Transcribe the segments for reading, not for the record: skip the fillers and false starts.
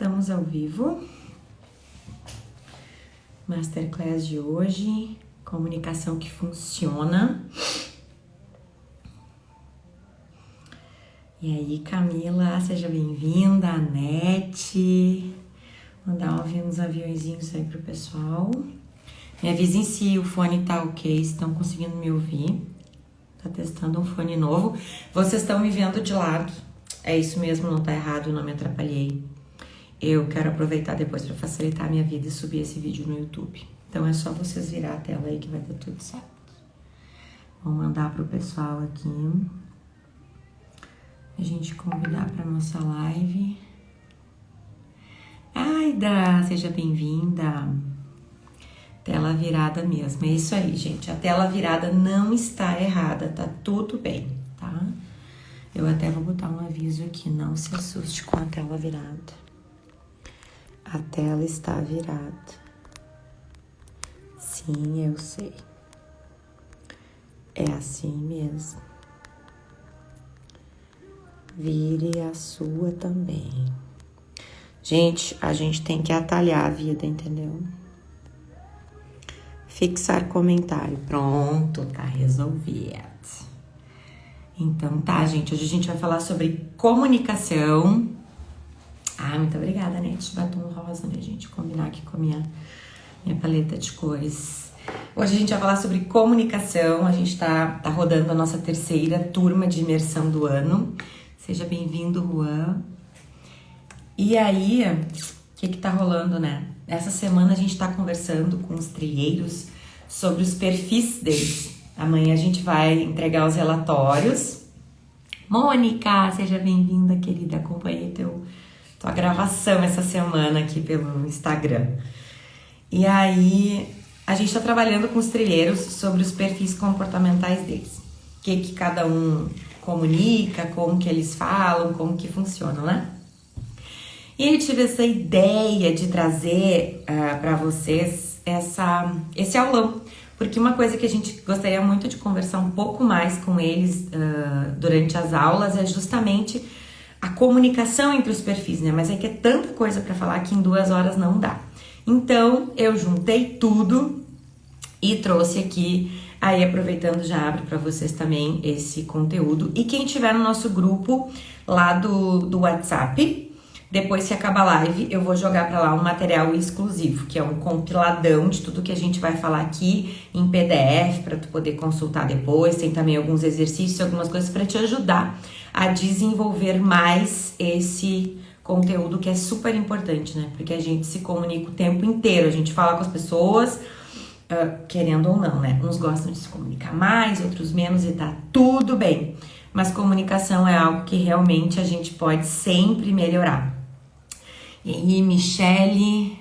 Estamos ao vivo. Masterclass de hoje, comunicação que funciona. E aí, Camila, seja bem-vinda, Anete. Mandar uns aviõezinhos aí pro pessoal. Me avisem se o fone tá ok, se estão conseguindo me ouvir. Tá testando um fone novo. Vocês estão me vendo de lado. É isso mesmo, não tá errado, não me atrapalhei. Eu quero aproveitar depois para facilitar a minha vida e subir esse vídeo no YouTube. Então é só vocês virar a tela aí que vai dar tudo certo. Vou mandar pro pessoal aqui. A gente convidar para nossa live. Aida, seja bem-vinda. Tela virada mesmo. É isso aí, gente. A tela virada não está errada, tá tudo bem, tá? Eu até vou botar um aviso aqui, não se assuste com a tela virada. A tela está virada. Sim, eu sei. É assim mesmo. Vire a sua também. Gente, a gente tem que atalhar a vida, entendeu? Fixar comentário. Pronto, tá resolvido. Então tá, gente. Hoje a gente vai falar sobre comunicação. Ah, muito obrigada, né? De batom rosa, né, gente? Combinar aqui com a minha paleta de cores. Hoje a gente vai falar sobre comunicação. A gente tá rodando a nossa terceira turma de imersão do ano. Seja bem-vindo, Juan. E aí, o que tá rolando, né? Essa semana a gente tá conversando com os trilheiros sobre os perfis deles. Amanhã a gente vai entregar os relatórios. Mônica, seja bem-vinda, querida. Acompanhei tua gravação essa semana aqui pelo Instagram. E aí, a gente tá trabalhando com os trilheiros sobre os perfis comportamentais deles. O que cada um comunica, como que eles falam, como que funcionam, né? E eu tive essa ideia de trazer para vocês esse aulão, porque uma coisa que a gente gostaria muito de conversar um pouco mais com eles durante as aulas é justamente a comunicação entre os perfis, né? Mas é que é tanta coisa para falar que em 2 horas não dá. Então, eu juntei tudo e trouxe aqui, aí aproveitando já abro para vocês também esse conteúdo. E quem tiver no nosso grupo lá do WhatsApp, depois que acabar a live, eu vou jogar para lá um material exclusivo, que é um compiladão de tudo que a gente vai falar aqui em PDF, para tu poder consultar depois. Tem também alguns exercícios, algumas coisas para te ajudar a desenvolver mais esse conteúdo que é super importante, né? Porque a gente se comunica o tempo inteiro, a gente fala com as pessoas, querendo ou não, né? Uns gostam de se comunicar mais, outros menos e tá tudo bem. Mas comunicação é algo que realmente a gente pode sempre melhorar. E aí, Michele,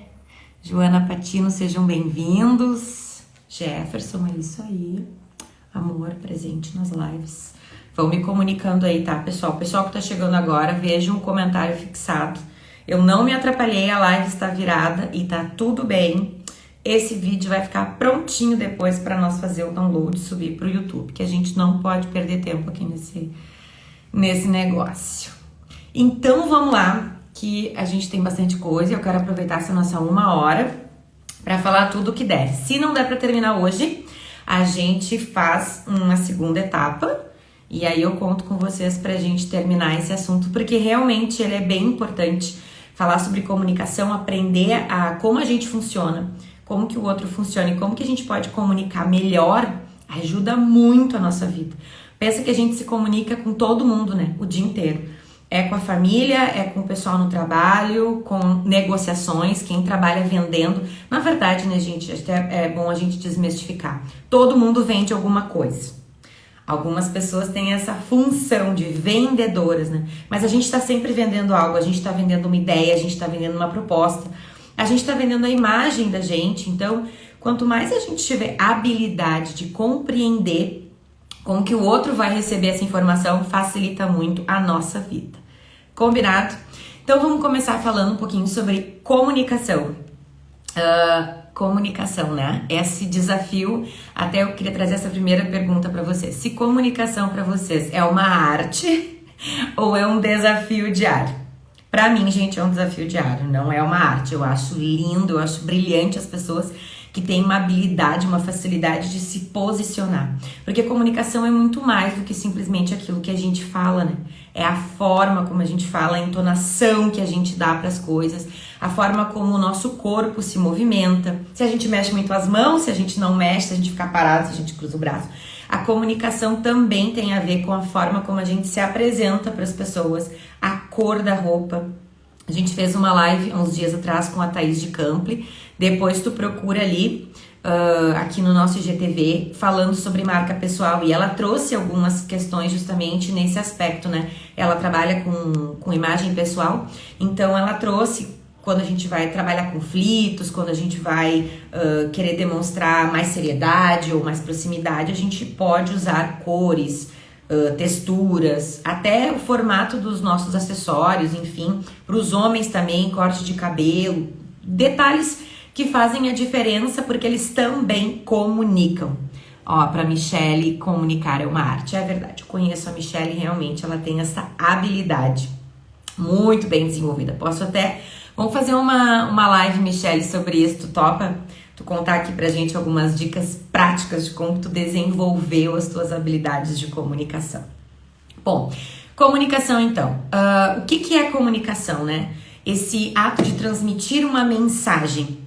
Joana Patino, sejam bem-vindos. Jefferson, é isso aí. Amor presente nas lives. Vão me comunicando aí, tá, pessoal? Pessoal que tá chegando agora, veja um comentário fixado. Eu não me atrapalhei, a live está virada e tá tudo bem. Esse vídeo vai ficar prontinho depois para nós fazer o download e subir pro YouTube, que a gente não pode perder tempo aqui nesse negócio. Então, vamos lá, que a gente tem bastante coisa e eu quero aproveitar essa nossa 1 hora para falar tudo o que der. Se não der para terminar hoje, a gente faz uma segunda etapa e aí eu conto com vocês pra gente terminar esse assunto, porque realmente ele é bem importante falar sobre comunicação, aprender como a gente funciona, como que o outro funciona e como que a gente pode comunicar melhor, ajuda muito a nossa vida. Pensa que a gente se comunica com todo mundo, né? O dia inteiro. É com a família, é com o pessoal no trabalho, com negociações, quem trabalha vendendo. Na verdade, né, gente, até é bom a gente desmistificar. Todo mundo vende alguma coisa. Algumas pessoas têm essa função de vendedoras, né? Mas a gente está sempre vendendo algo, a gente está vendendo uma ideia, a gente está vendendo uma proposta, a gente está vendendo a imagem da gente. Então, quanto mais a gente tiver habilidade de compreender como que o outro vai receber essa informação, facilita muito a nossa vida. Combinado? Então, vamos começar falando um pouquinho sobre comunicação. Comunicação, né? Esse desafio, até eu queria trazer essa primeira pergunta para vocês. Se comunicação para vocês é uma arte ou é um desafio diário? Pra mim, gente, é um desafio diário, não é uma arte. Eu acho lindo, eu acho brilhante as pessoas que têm uma habilidade, uma facilidade de se posicionar. Porque comunicação é muito mais do que simplesmente aquilo que a gente fala, né? É a forma como a gente fala, a entonação que a gente dá para as coisas, a forma como o nosso corpo se movimenta. Se a gente mexe muito as mãos, se a gente não mexe, se a gente ficar parado, se a gente cruza o braço. A comunicação também tem a ver com a forma como a gente se apresenta para as pessoas, a cor da roupa. A gente fez uma live uns dias atrás com a Thaís de Campli. Depois tu procura ali, aqui no nosso IGTV, falando sobre marca pessoal. E ela trouxe algumas questões justamente nesse aspecto, né? Ela trabalha com imagem pessoal. Então ela trouxe, quando a gente vai trabalhar conflitos, quando a gente vai querer demonstrar mais seriedade ou mais proximidade, a gente pode usar cores, texturas, até o formato dos nossos acessórios, enfim, para os homens também, corte de cabelo, detalhes que fazem a diferença porque eles também comunicam. Ó, para Michelle, comunicar é uma arte, é verdade, eu conheço a Michelle, realmente ela tem essa habilidade muito bem desenvolvida. Vamos fazer uma live, Michelle, sobre isso, tu topa? Tu contar aqui pra gente algumas dicas práticas de como tu desenvolveu as tuas habilidades de comunicação. Bom, comunicação então. O que é comunicação, né? Esse ato de transmitir uma mensagem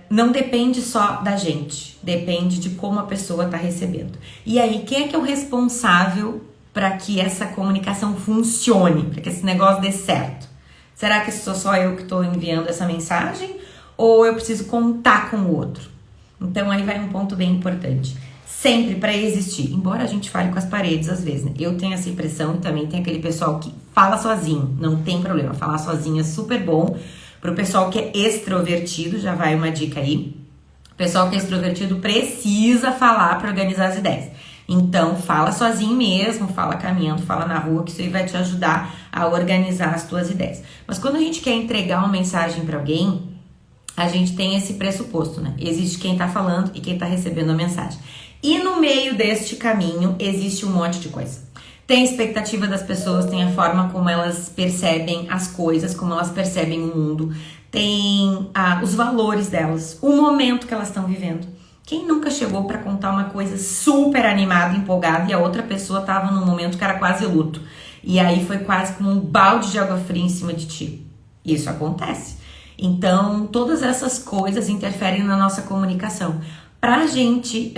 não depende só da gente, depende de como a pessoa tá recebendo. E aí, quem é que é o responsável para que essa comunicação funcione, para que esse negócio dê certo? Será que sou só eu que estou enviando essa mensagem? Ou eu preciso contar com o outro? Então aí vai um ponto bem importante. Sempre para existir, embora a gente fale com as paredes às vezes, né? Eu tenho essa impressão e também tem aquele pessoal que fala sozinho, não tem problema, falar sozinho é super bom. Pro pessoal que é extrovertido, já vai uma dica aí. O pessoal que é extrovertido precisa falar para organizar as ideias. Então fala sozinho mesmo, fala caminhando, fala na rua, que isso aí vai te ajudar a organizar as tuas ideias. Mas quando a gente quer entregar uma mensagem para alguém, a gente tem esse pressuposto, né? Existe quem tá falando e quem tá recebendo a mensagem. E no meio deste caminho existe um monte de coisa. Tem a expectativa das pessoas, tem a forma como elas percebem as coisas, como elas percebem o mundo, tem os valores delas, o momento que elas estão vivendo. Quem nunca chegou para contar uma coisa super animada, empolgada, e a outra pessoa tava num momento que era quase luto. E aí foi quase como um balde de água fria em cima de ti. Isso acontece. Então, todas essas coisas interferem na nossa comunicação. Para a gente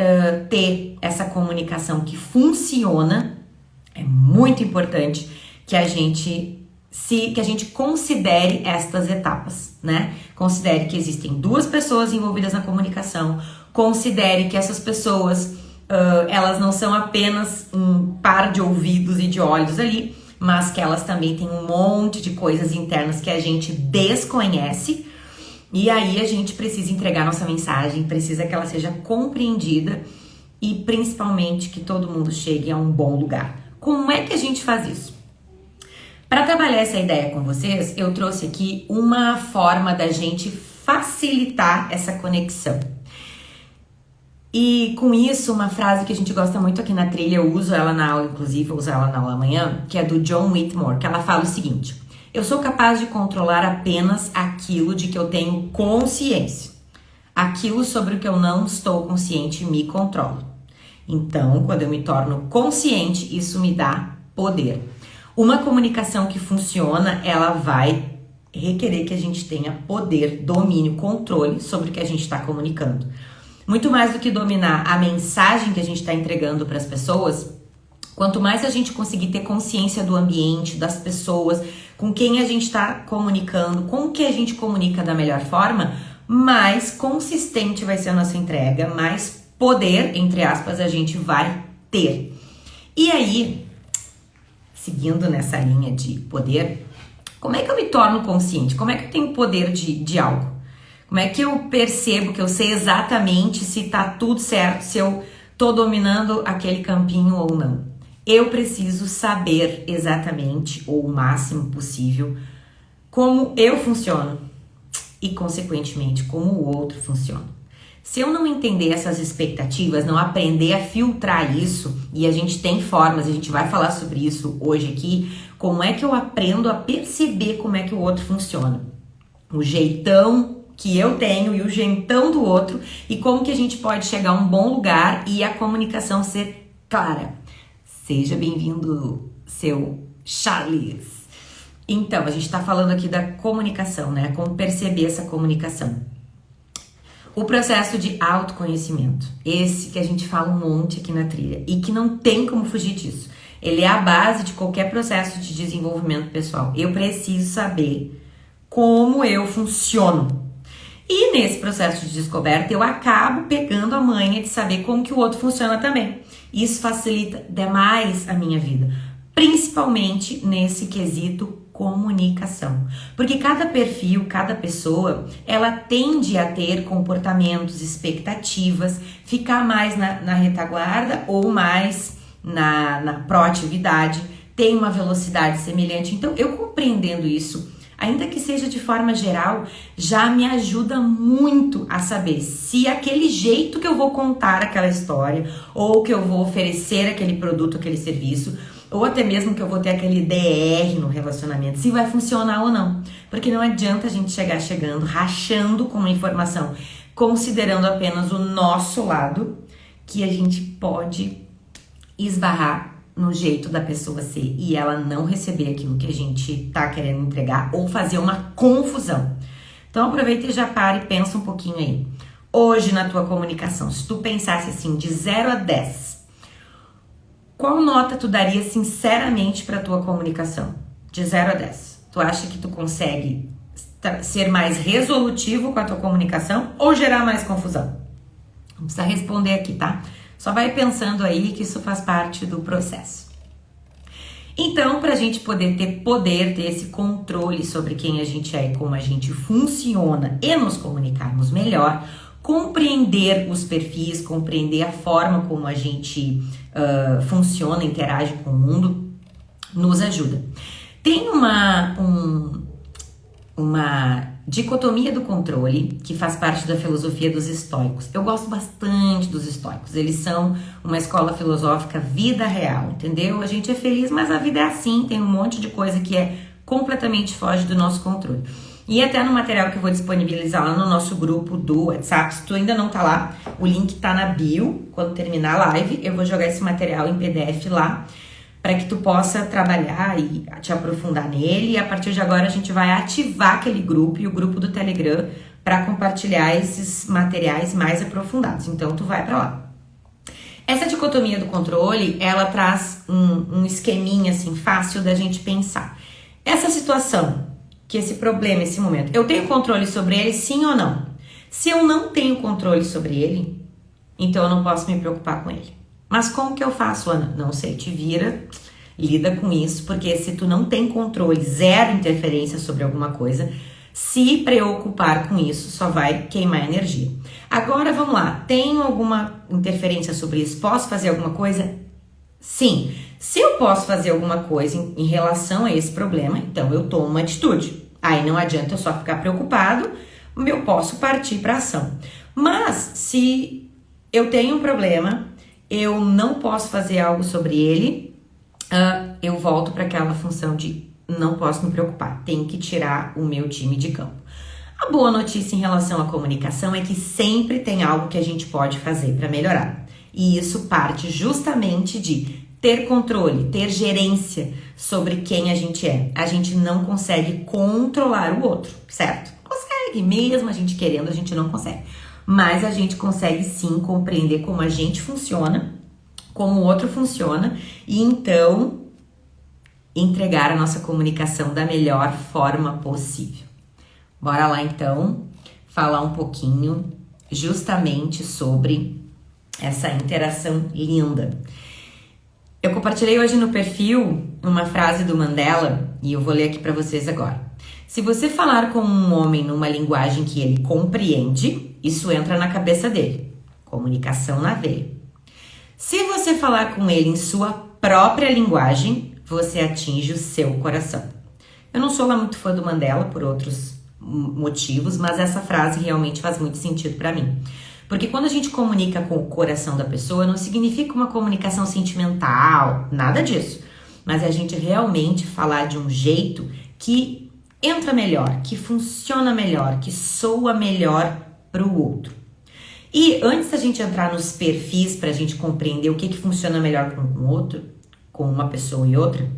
ter essa comunicação que funciona, é muito importante que a gente considere estas etapas, né? Considere que existem duas pessoas envolvidas na comunicação, considere que essas pessoas, elas não são apenas um par de ouvidos e de olhos ali, mas que elas também têm um monte de coisas internas que a gente desconhece, e aí a gente precisa entregar nossa mensagem, precisa que ela seja compreendida e principalmente que todo mundo chegue a um bom lugar. Como é que a gente faz isso? Para trabalhar essa ideia com vocês, eu trouxe aqui uma forma da gente facilitar essa conexão. E com isso, uma frase que a gente gosta muito aqui na trilha, eu uso ela na aula, inclusive, vou usar ela na aula amanhã, que é do John Whitmore, que ela fala o seguinte: eu sou capaz de controlar apenas aquilo de que eu tenho consciência. Aquilo sobre o que eu não estou consciente me controla. Então, quando eu me torno consciente, isso me dá poder. Uma comunicação que funciona, ela vai requerer que a gente tenha poder, domínio, controle sobre o que a gente está comunicando. Muito mais do que dominar a mensagem que a gente está entregando para as pessoas, quanto mais a gente conseguir ter consciência do ambiente, das pessoas, com quem a gente está comunicando, com que a gente comunica da melhor forma, mais consistente vai ser a nossa entrega, mais poder, entre aspas, a gente vai ter. E aí, seguindo nessa linha de poder, como é que eu me torno consciente? Como é que eu tenho poder de algo? Como é que eu percebo, que eu sei exatamente se tá tudo certo, se eu tô dominando aquele campinho ou não? Eu preciso saber exatamente, ou o máximo possível, como eu funciono e, consequentemente, como o outro funciona. Se eu não entender essas expectativas, não aprender a filtrar isso, e a gente tem formas, a gente vai falar sobre isso hoje aqui, Como é que eu aprendo a perceber como é que o outro funciona? O jeitão que eu tenho e o jeitão do outro, e como que a gente pode chegar a um bom lugar e a comunicação ser clara. Seja bem-vindo, seu Charles. Então, a gente está falando aqui da comunicação, né? Como perceber essa comunicação. O processo de autoconhecimento, esse que a gente fala um monte aqui na trilha e que não tem como fugir disso. Ele é a base de qualquer processo de desenvolvimento pessoal. Eu preciso saber como eu funciono. E nesse processo de descoberta, eu acabo pegando a manha de saber como que o outro funciona também. Isso facilita demais a minha vida, principalmente nesse quesito comunicação. Porque cada perfil, cada pessoa, ela tende a ter comportamentos, expectativas, ficar mais na retaguarda ou mais na proatividade, tem uma velocidade semelhante. Então, eu compreendendo isso, ainda que seja de forma geral, já me ajuda muito a saber se aquele jeito que eu vou contar aquela história, ou que eu vou oferecer aquele produto, aquele serviço, ou até mesmo que eu vou ter aquele DR no relacionamento, se vai funcionar ou não. Porque não adianta a gente chegar chegando, rachando com uma informação, considerando apenas o nosso lado, que a gente pode esbarrar no jeito da pessoa ser e ela não receber aquilo que a gente tá querendo entregar ou fazer uma confusão. Então aproveita e já para e pensa um pouquinho aí. Hoje na tua comunicação, se tu pensasse assim de 0 a 10, qual nota tu daria sinceramente pra tua comunicação? De 0 a 10. Tu acha que tu consegue ser mais resolutivo com a tua comunicação ou gerar mais confusão? Não precisa responder aqui, tá? Só vai pensando aí que isso faz parte do processo. Então, para a gente poder ter esse controle sobre quem a gente é e como a gente funciona e nos comunicarmos melhor, compreender os perfis, compreender a forma como a gente funciona, interage com o mundo, nos ajuda. Tem uma dicotomia do controle, que faz parte da filosofia dos estoicos. Eu gosto bastante dos estoicos. Eles são uma escola filosófica vida real, entendeu? A gente é feliz, mas a vida é assim, tem um monte de coisa que é completamente foge do nosso controle. E até no material que eu vou disponibilizar lá no nosso grupo do WhatsApp, se tu ainda não tá lá, o link tá na bio. Quando terminar a live, eu vou jogar esse material em PDF lá, para que tu possa trabalhar e te aprofundar nele. E a partir de agora a gente vai ativar aquele grupo e o grupo do Telegram para compartilhar esses materiais mais aprofundados. Então tu vai para lá. Essa dicotomia do controle, ela traz um esqueminha assim fácil da gente pensar. Essa situação, que esse problema, esse momento, eu tenho controle sobre ele sim ou não? Se eu não tenho controle sobre ele, então eu não posso me preocupar com ele. Mas como que eu faço, Ana? Não sei, te vira, lida com isso, porque se tu não tem controle, zero interferência sobre alguma coisa, se preocupar com isso só vai queimar energia. Agora vamos lá, tenho alguma interferência sobre isso? Posso fazer alguma coisa? Sim. Se eu posso fazer alguma coisa em relação a esse problema, então eu tomo uma atitude. Aí não adianta eu só ficar preocupado, eu posso partir para ação. Mas se eu tenho um problema, eu não posso fazer algo sobre ele, eu volto para aquela função de não posso me preocupar, tenho que tirar o meu time de campo. A boa notícia em relação à comunicação é que sempre tem algo que a gente pode fazer para melhorar. E isso parte justamente de ter controle, ter gerência sobre quem a gente é. A gente não consegue controlar o outro, certo? Consegue, mesmo a gente querendo, a gente não consegue. Mas a gente consegue sim compreender como a gente funciona, como o outro funciona, e então entregar a nossa comunicação da melhor forma possível. Bora lá então falar um pouquinho justamente sobre essa interação linda. Eu compartilhei hoje no perfil uma frase do Mandela e eu vou ler aqui para vocês agora. Se você falar com um homem numa linguagem que ele compreende, isso entra na cabeça dele. Comunicação na veia. Se você falar com ele em sua própria linguagem, você atinge o seu coração. Eu não sou lá muito fã do Mandela por outros motivos, mas essa frase realmente faz muito sentido para mim. Porque quando a gente comunica com o coração da pessoa, não significa uma comunicação sentimental, nada disso. mas é a gente realmente falar de um jeito que entra melhor, que funciona melhor, que soa melhor para o outro. E antes da gente entrar nos perfis para a gente compreender o que funciona melhor com o outro, com uma pessoa e outra,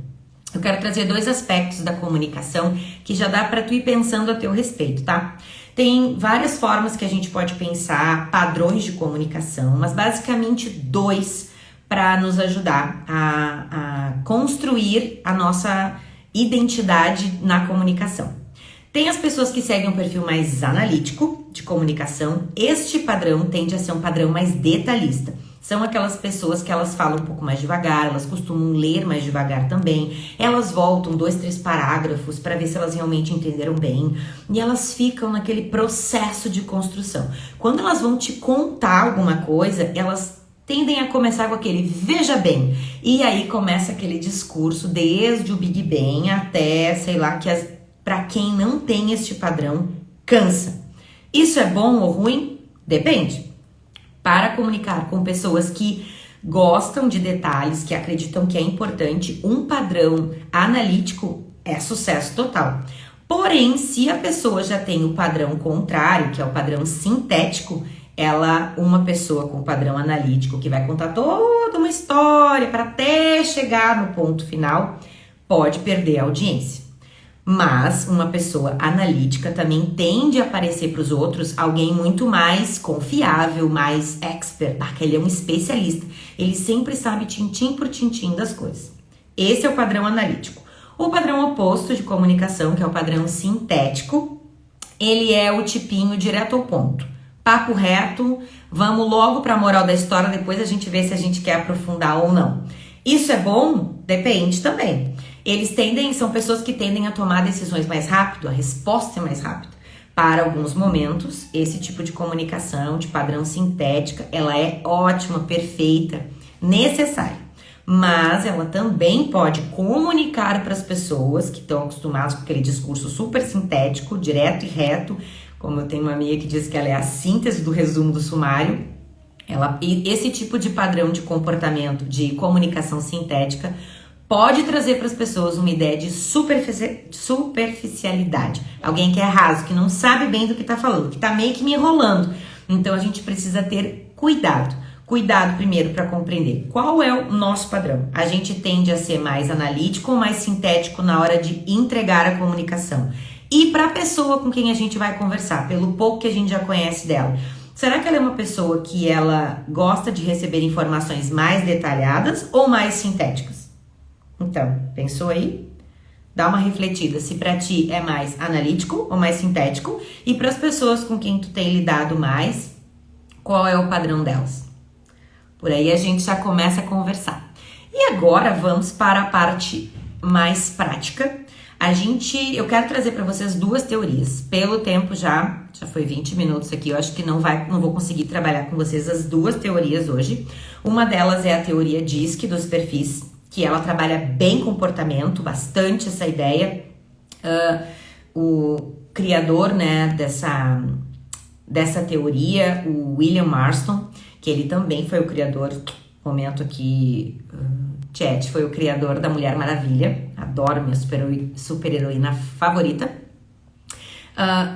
eu quero trazer 2 aspectos da comunicação que já dá para tu ir pensando a teu respeito, tá? Tem várias formas que a gente pode pensar, padrões de comunicação, mas basicamente 2 para nos ajudar a construir a nossa identidade na comunicação. Tem as pessoas que seguem um perfil mais analítico de comunicação. Este padrão tende a ser um padrão mais detalhista. São aquelas pessoas que elas falam um pouco mais devagar, elas costumam ler mais devagar também. Elas voltam 2, 3 parágrafos para ver se elas realmente entenderam bem. E elas ficam naquele processo de construção. Quando elas vão te contar alguma coisa, elas tendem a começar com aquele veja bem. E aí começa aquele discurso desde o Big Bang até, sei lá, para quem não tem este padrão, cansa. Isso é bom ou ruim? Depende. Para comunicar com pessoas que gostam de detalhes, que acreditam que é importante, um padrão analítico é sucesso total. Porém, se a pessoa já tem o padrão contrário, que é o padrão sintético, uma pessoa com padrão analítico que vai contar toda uma história para até chegar no ponto final, pode perder a audiência. Mas uma pessoa analítica também tende a parecer para os outros alguém muito mais confiável, mais expert, que ele é um especialista. Ele sempre sabe tintim por tintim das coisas. Esse é o padrão analítico. O padrão oposto de comunicação, que é o padrão sintético, ele é o tipinho direto ao ponto. Papo reto, vamos logo para a moral da história, depois a gente vê se a gente quer aprofundar ou não. Isso é bom? Depende também. São pessoas que tendem a tomar decisões mais rápido, a resposta é mais rápida. Para alguns momentos, esse tipo de comunicação, de padrão sintética, ela é ótima, perfeita, necessária. Mas ela também pode comunicar para as pessoas que estão acostumadas com aquele discurso super sintético, direto e reto, como eu tenho uma amiga que diz que ela é a síntese do resumo do sumário. Esse tipo de padrão de comportamento, de comunicação sintética, pode trazer para as pessoas uma ideia de superficialidade. Alguém que é raso, que não sabe bem do que está falando, que está meio que me enrolando. Então a gente precisa ter cuidado. Cuidado primeiro para compreender qual é o nosso padrão. A gente tende a ser mais analítico ou mais sintético na hora de entregar a comunicação. E para a pessoa com quem a gente vai conversar, pelo pouco que a gente já conhece dela, será que ela é uma pessoa que ela gosta de receber informações mais detalhadas ou mais sintéticas? Então, pensou aí? Dá uma refletida se pra ti é mais analítico ou mais sintético, e para as pessoas com quem tu tem lidado mais, qual é o padrão delas? Por aí a gente já começa a conversar. E agora vamos para a parte mais prática. Eu quero trazer para vocês 2 teorias. Pelo tempo já foi 20 minutos aqui, eu acho que não vou conseguir trabalhar com vocês as 2 teorias hoje. Uma delas é a teoria DISC dos perfis, que ela trabalha bem comportamento, bastante essa ideia. O criador, né, dessa teoria, o William Marston, que ele também foi o criador, momento aqui, chat, foi o criador da Mulher Maravilha, adoro minha super-heroína favorita.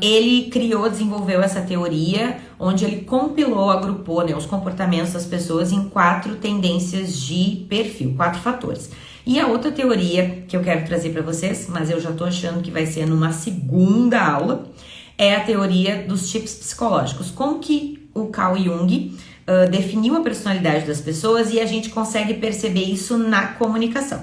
Ele desenvolveu essa teoria, onde ele compilou, agrupou, né, os comportamentos das pessoas em 4 tendências de perfil, 4 fatores. E a outra teoria que eu quero trazer para vocês, mas eu já tô achando que vai ser numa segunda aula, é a teoria dos tipos psicológicos. Como que o Carl Jung definiu a personalidade das pessoas e a gente consegue perceber isso na comunicação.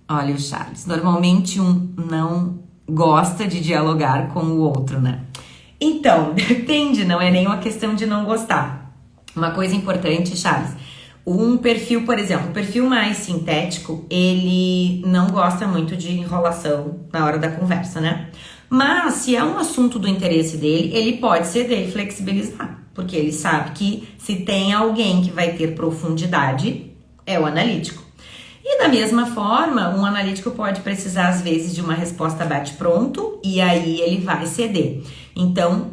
Olha o Charles, normalmente não gosta de dialogar com o outro, né? Então, depende, não é nenhuma questão de não gostar. Uma coisa importante, Charles, um perfil, por exemplo, um perfil mais sintético, ele não gosta muito de enrolação na hora da conversa, né? Mas, se é um assunto do interesse dele, ele pode ceder e flexibilizar, porque ele sabe que se tem alguém que vai ter profundidade, é o analítico. E da mesma forma, um analítico pode precisar, às vezes, de uma resposta bate-pronto, e aí ele vai ceder. Então,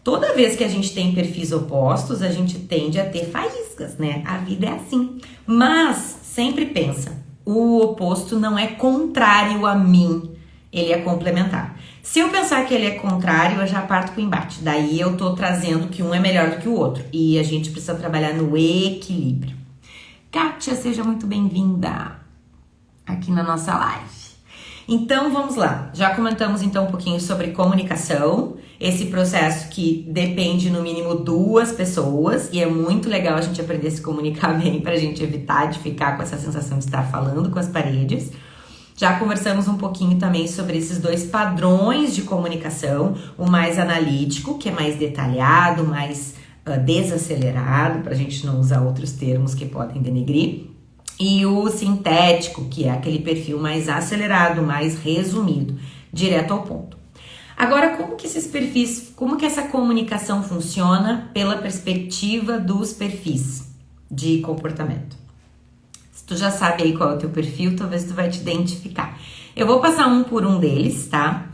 toda vez que a gente tem perfis opostos, a gente tende a ter faíscas, né? A vida é assim. Mas, sempre pensa, o oposto não é contrário a mim, ele é complementar. Se eu pensar que ele é contrário, eu já parto pro embate. Daí eu tô trazendo que um é melhor do que o outro. E a gente precisa trabalhar no equilíbrio. Kátia, seja muito bem-vinda aqui na nossa live. Então, vamos lá. Já comentamos, então, um pouquinho sobre comunicação. Esse processo que depende, no mínimo, 2 pessoas. E é muito legal a gente aprender a se comunicar bem pra gente evitar de ficar com essa sensação de estar falando com as paredes. Já conversamos um pouquinho também sobre esses 2 padrões de comunicação. O mais analítico, que é mais detalhado, mais desacelerado, pra gente não usar outros termos que podem denegrir. E o sintético, que é aquele perfil mais acelerado, mais resumido, direto ao ponto. Agora, como que esses perfis, como que essa comunicação funciona pela perspectiva dos perfis de comportamento? Se tu já sabe aí qual é o teu perfil, talvez tu vai te identificar. Eu vou passar um por um deles, tá?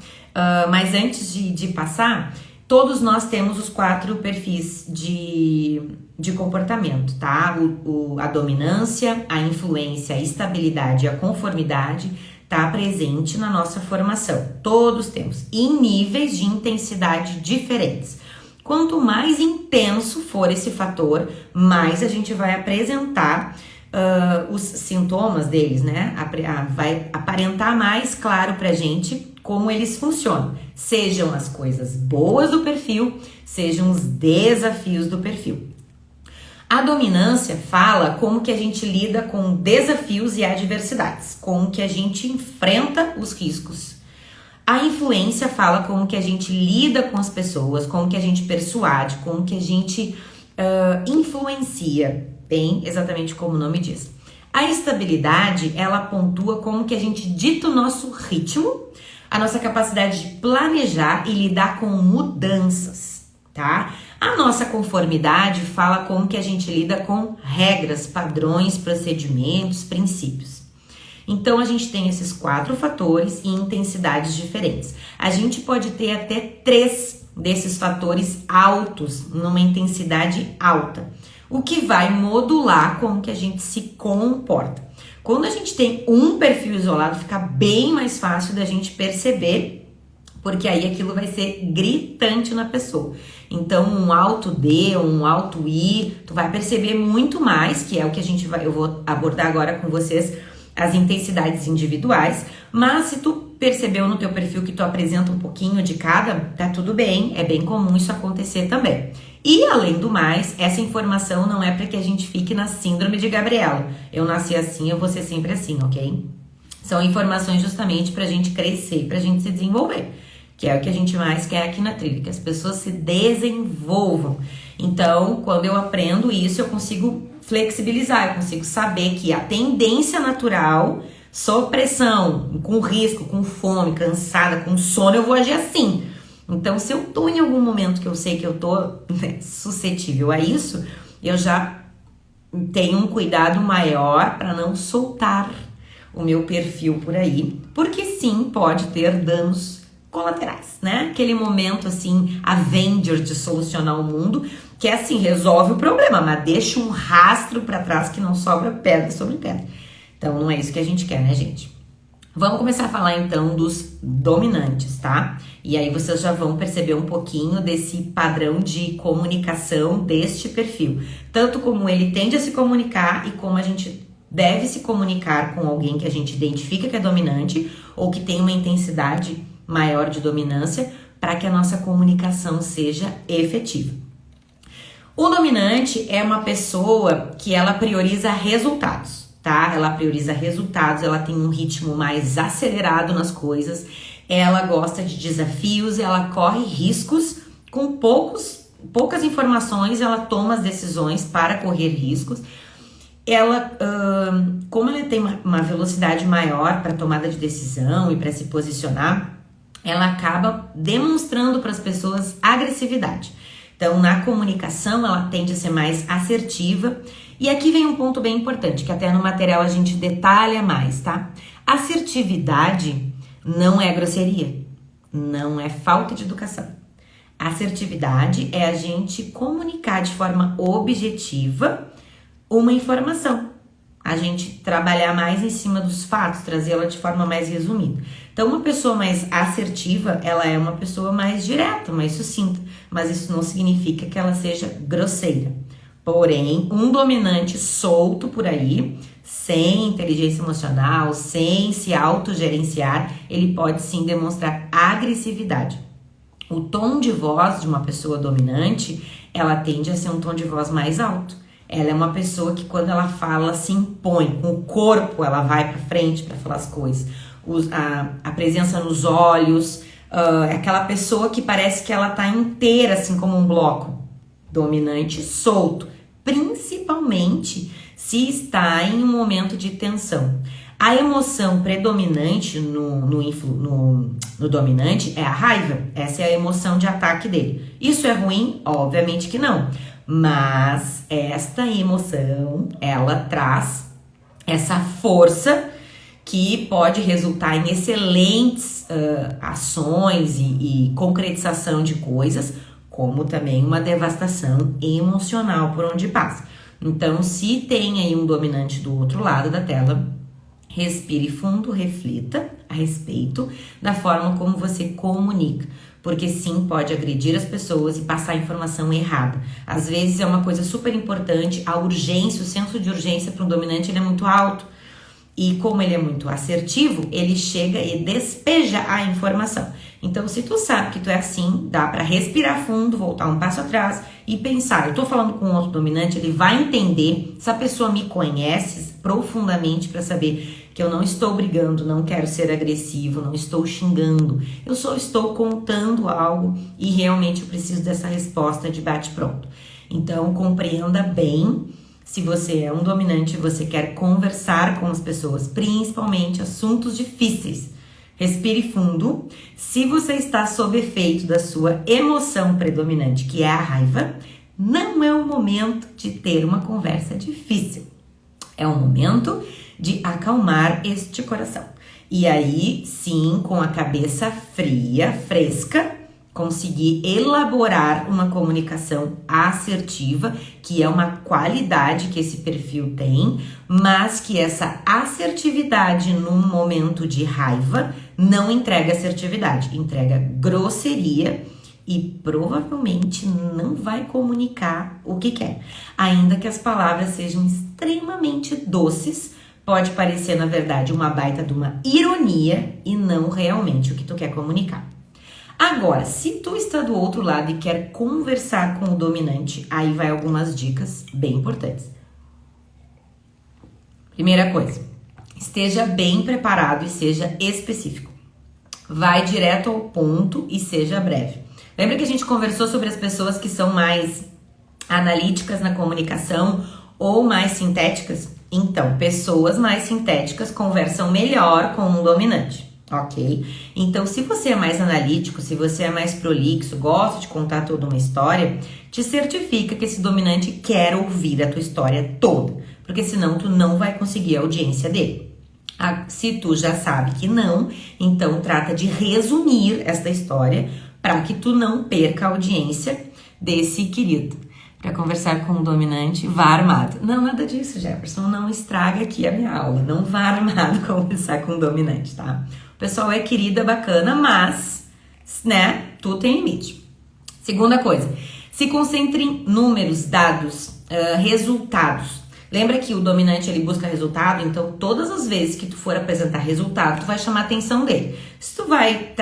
Mas antes de passar, todos nós temos os 4 perfis de comportamento, tá? A dominância, a influência, a estabilidade e a conformidade tá presente na nossa formação. Todos temos, em níveis de intensidade diferentes. Quanto mais intenso for esse fator, mais a gente vai apresentar os sintomas deles, né? Vai aparentar mais claro pra gente como eles funcionam. Sejam as coisas boas do perfil, sejam os desafios do perfil. A dominância fala como que a gente lida com desafios e adversidades, como que a gente enfrenta os riscos. A influência fala como que a gente lida com as pessoas, como que a gente persuade, como que a gente influencia, bem exatamente como o nome diz. A estabilidade, ela pontua como que a gente dita o nosso ritmo, a nossa capacidade de planejar e lidar com mudanças, tá? A nossa conformidade fala como que a gente lida com regras, padrões, procedimentos, princípios. Então, a gente tem esses 4 fatores e intensidades diferentes. A gente pode ter até 3 desses fatores altos, numa intensidade alta, o que vai modular como que a gente se comporta. Quando a gente tem um perfil isolado, fica bem mais fácil da gente perceber, porque aí aquilo vai ser gritante na pessoa. Então, um alto D, um alto I, tu vai perceber muito mais, que é o que eu vou abordar agora com vocês, as intensidades individuais. Mas se tu percebeu no teu perfil que tu apresenta um pouquinho de cada, tá tudo bem, é bem comum isso acontecer também. E, além do mais, essa informação não é para que a gente fique na síndrome de Gabriela. Eu nasci assim, eu vou ser sempre assim, ok? São informações justamente pra gente crescer, pra gente se desenvolver, que é o que a gente mais quer aqui na trilha, que as pessoas se desenvolvam. Então, quando eu aprendo isso, eu consigo flexibilizar, eu consigo saber que a tendência natural, sob pressão, com risco, com fome, cansada, com sono, eu vou agir assim. Então, se eu tô em algum momento que eu sei que eu tô suscetível a isso, eu já tenho um cuidado maior para não soltar o meu perfil por aí, porque sim, pode ter danos colaterais, né? Aquele momento assim, Avenger de solucionar o mundo, que é assim, resolve o problema, mas deixa um rastro para trás que não sobra pedra sobre pedra. Então, não é isso que a gente quer, né, gente? Vamos começar a falar então dos dominantes, tá? E aí vocês já vão perceber um pouquinho desse padrão de comunicação deste perfil. Tanto como ele tende a se comunicar e como a gente deve se comunicar com alguém que a gente identifica que é dominante ou que tem uma intensidade maior de dominância para que a nossa comunicação seja efetiva. O dominante é uma pessoa que ela prioriza resultados. Tá? Ela prioriza resultados, ela tem um ritmo mais acelerado nas coisas, ela gosta de desafios, ela corre riscos com poucas informações, ela toma as decisões para correr riscos. Ela, como ela tem uma velocidade maior para tomada de decisão e para se posicionar, ela acaba demonstrando para as pessoas agressividade. Então, na comunicação, ela tende a ser mais assertiva. E aqui vem um ponto bem importante, que até no material a gente detalha mais, tá? Assertividade não é grosseria, não é falta de educação. Assertividade é a gente comunicar de forma objetiva uma informação. a gente trabalhar mais em cima dos fatos, trazê-la de forma mais resumida. Então, uma pessoa mais assertiva, ela é uma pessoa mais direta, mais sucinta, mas isso não significa que ela seja grosseira. Porém, um dominante solto por aí, sem inteligência emocional, sem se autogerenciar, ele pode sim demonstrar agressividade. O tom de voz de uma pessoa dominante, ela tende a ser um tom de voz mais alto. Ela é uma pessoa que quando ela fala, se impõe, com o corpo ela vai para frente para falar as coisas. A presença nos olhos, aquela pessoa que parece que ela tá inteira, assim como um bloco. Dominante solto, principalmente se está em um momento de tensão. A emoção predominante no dominante é a raiva. Essa é a emoção de ataque dele. Isso é ruim? Obviamente que não. Mas esta emoção, ela traz essa força que pode resultar em excelentes ações e concretização de coisas, como também uma devastação emocional por onde passa. Então, se tem aí um dominante do outro lado da tela, respire fundo, reflita a respeito da forma como você comunica, porque sim, pode agredir as pessoas e passar a informação errada. Às vezes é uma coisa super importante, a urgência, o senso de urgência para um dominante ele é muito alto, e como ele é muito assertivo, ele chega e despeja a informação. Então, se tu sabe que tu é assim, dá para respirar fundo, voltar um passo atrás e pensar, eu tô falando com outro dominante, ele vai entender, essa pessoa me conhece profundamente para saber que eu não estou brigando, não quero ser agressivo, não estou xingando, eu só estou contando algo e realmente eu preciso dessa resposta de bate-pronto. Então, compreenda bem. Se você é um dominante, você quer conversar com as pessoas, principalmente assuntos difíceis. Respire fundo. Se você está sob efeito da sua emoção predominante, que é a raiva, não é o momento de ter uma conversa difícil. É o momento de acalmar este coração. E aí, sim, com a cabeça fria, fresca, conseguir elaborar uma comunicação assertiva, que é uma qualidade que esse perfil tem, mas que essa assertividade num momento de raiva não entrega assertividade, entrega grosseria e provavelmente não vai comunicar o que quer. Ainda que as palavras sejam extremamente doces, pode parecer, na verdade, uma baita de uma ironia e não realmente o que tu quer comunicar. Agora, se tu está do outro lado e quer conversar com o dominante, aí vai algumas dicas bem importantes. Primeira coisa, esteja bem preparado e seja específico. Vai direto ao ponto e seja breve. Lembra que a gente conversou sobre as pessoas que são mais analíticas na comunicação ou mais sintéticas? Então, pessoas mais sintéticas conversam melhor com um dominante. Ok? Então, se você é mais analítico, se você é mais prolixo, gosta de contar toda uma história, te certifica que esse dominante quer ouvir a tua história toda, porque senão tu não vai conseguir a audiência dele. Se tu já sabe que não, então trata de resumir esta história para que tu não perca a audiência desse querido. Para conversar com um dominante, vá armado. Não, nada disso, Jefferson, não estraga aqui a minha aula, não vá armado conversar com um dominante, tá? O pessoal é querida, bacana, mas, né, tudo tem limite. Segunda coisa, se concentre em números, dados, resultados. Lembra que o dominante, ele busca resultado, então todas as vezes que tu for apresentar resultado, tu vai chamar a atenção dele. Se tu vai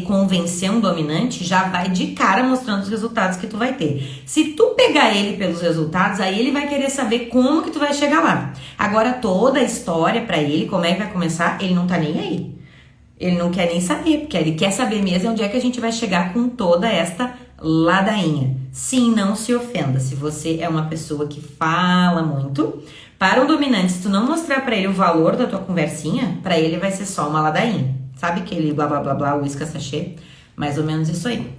convencer um dominante, já vai de cara mostrando os resultados que tu vai ter. Se tu pegar ele pelos resultados, aí ele vai querer saber como que tu vai chegar lá. Agora, toda a história pra ele, como é que vai começar, ele não tá nem aí. Ele não quer nem saber, porque ele quer saber mesmo onde é que a gente vai chegar com toda esta ladainha. Sim, não se ofenda. Se você é uma pessoa que fala muito, para o dominante, se tu não mostrar pra ele o valor da tua conversinha, pra ele vai ser só uma ladainha. Sabe aquele blá blá blá blá, uísca sachê? Mais ou menos isso aí.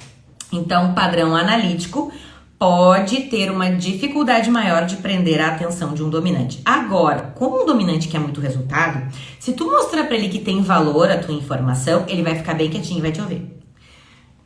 Então, padrão analítico pode ter uma dificuldade maior de prender a atenção de um dominante. Agora, como um dominante quer muito resultado, se tu mostrar pra ele que tem valor a tua informação, ele vai ficar bem quietinho e vai te ouvir.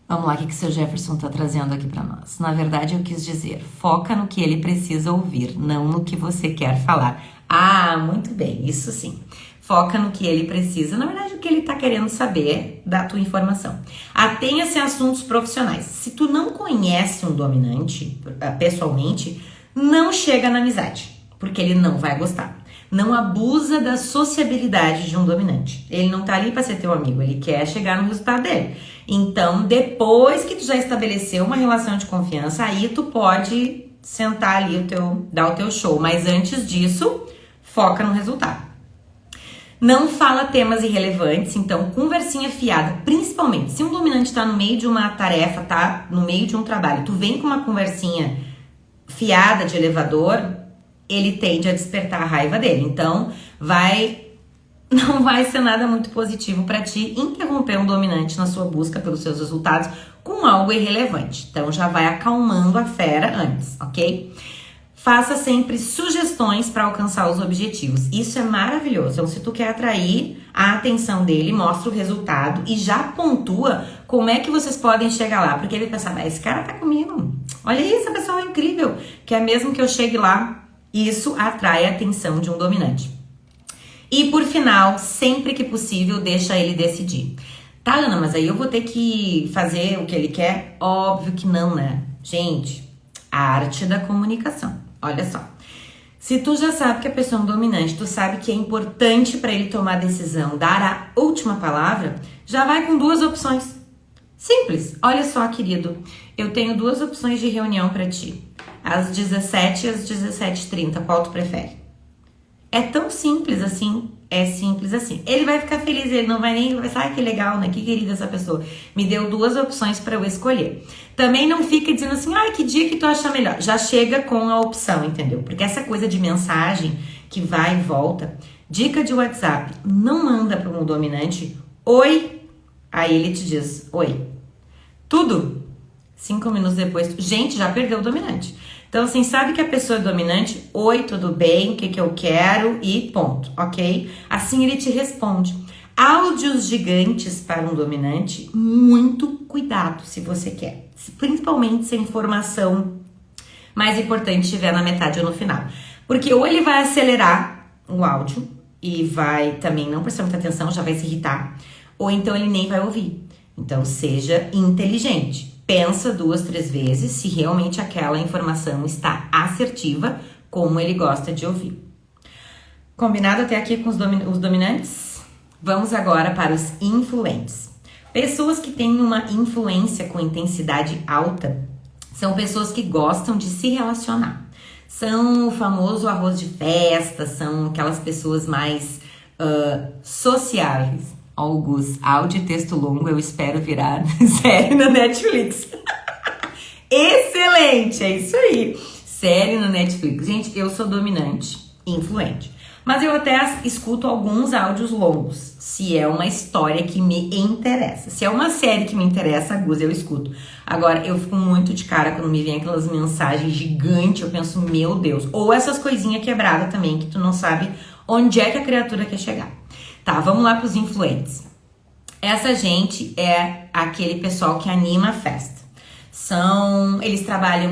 Vamos lá, o que o seu Jefferson tá trazendo aqui pra nós? Na verdade, eu quis dizer, foca no que ele precisa ouvir, não no que você quer falar. Ah, muito bem, isso sim. Foca no que ele precisa, na verdade, o que ele tá querendo saber da tua informação. Atenha-se a assuntos profissionais. Se tu não conhece um dominante pessoalmente, não chega na amizade, porque ele não vai gostar. Não abusa da sociabilidade de um dominante. Ele não tá ali para ser teu amigo, ele quer chegar no resultado dele. Então, depois que tu já estabeleceu uma relação de confiança, aí tu pode sentar ali, dar o teu show. Mas antes disso, foca no resultado. Não fala temas irrelevantes, então conversinha fiada, principalmente se um dominante tá no meio de uma tarefa, tá no meio de um trabalho, tu vem com uma conversinha fiada de elevador, ele tende a despertar a raiva dele. Então, não vai ser nada muito positivo para ti interromper um dominante na sua busca pelos seus resultados com algo irrelevante. Então, já vai acalmando a fera antes, ok? Faça sempre sugestões para alcançar os objetivos. Isso é maravilhoso. Então, se tu quer atrair a atenção dele, mostra o resultado e já pontua como é que vocês podem chegar lá. Porque ele pensa, esse cara tá comigo. Olha isso, essa pessoa é incrível. Que é mesmo que eu chegue lá, isso atrai a atenção de um dominante. E por final, sempre que possível, deixa ele decidir. Tá, Ana, mas aí eu vou ter que fazer o que ele quer? Óbvio que não, né? Gente, a arte da comunicação. Olha só, se tu já sabe que a pessoa é um dominante, tu sabe que é importante para ele tomar a decisão, dar a última palavra, já vai com 2 opções. Simples. Olha só, querido, eu tenho 2 opções de reunião para ti. Às 17 e às 17h30, qual tu prefere? É tão simples assim, Ele vai ficar feliz, ele não vai nem pensar, que legal, né? Que querida essa pessoa. Me deu 2 opções para eu escolher. Também não fica dizendo assim, que dia que tu acha melhor. Já chega com a opção, entendeu? Porque essa coisa de mensagem que vai e volta, dica de WhatsApp, não manda para um dominante, oi, aí ele te diz, oi. Tudo. 5 minutos depois, gente, já perdeu o dominante. Então, assim, sabe que a pessoa é dominante? Oi, tudo bem? O que eu quero? E ponto, ok? Assim ele te responde. Áudios gigantes para um dominante, muito cuidado se você quer. Principalmente se a informação mais importante estiver na metade ou no final. Porque ou ele vai acelerar o áudio e vai também não prestar muita atenção, já vai se irritar. Ou então ele nem vai ouvir. Então, seja inteligente. Pensa 2, 3 vezes se realmente aquela informação está assertiva, como ele gosta de ouvir. Combinado até aqui com os dominantes? Vamos agora para os influentes. Pessoas que têm uma influência com intensidade alta são pessoas que gostam de se relacionar. São o famoso arroz de festa, são aquelas pessoas mais sociáveis. Augusto, áudio e texto longo, eu espero virar série na Netflix. Excelente, é isso aí. Série na Netflix. Gente, eu sou dominante, influente. Mas eu até escuto alguns áudios longos, se é uma história que me interessa. Se é uma série que me interessa, Gus, eu escuto. Agora, eu fico muito de cara quando me vem aquelas mensagens gigantes, eu penso, meu Deus. Ou essas coisinhas quebradas também, que tu não sabe onde é que a criatura quer chegar. Tá, vamos lá para os influentes. Essa gente é aquele pessoal que anima a festa. Eles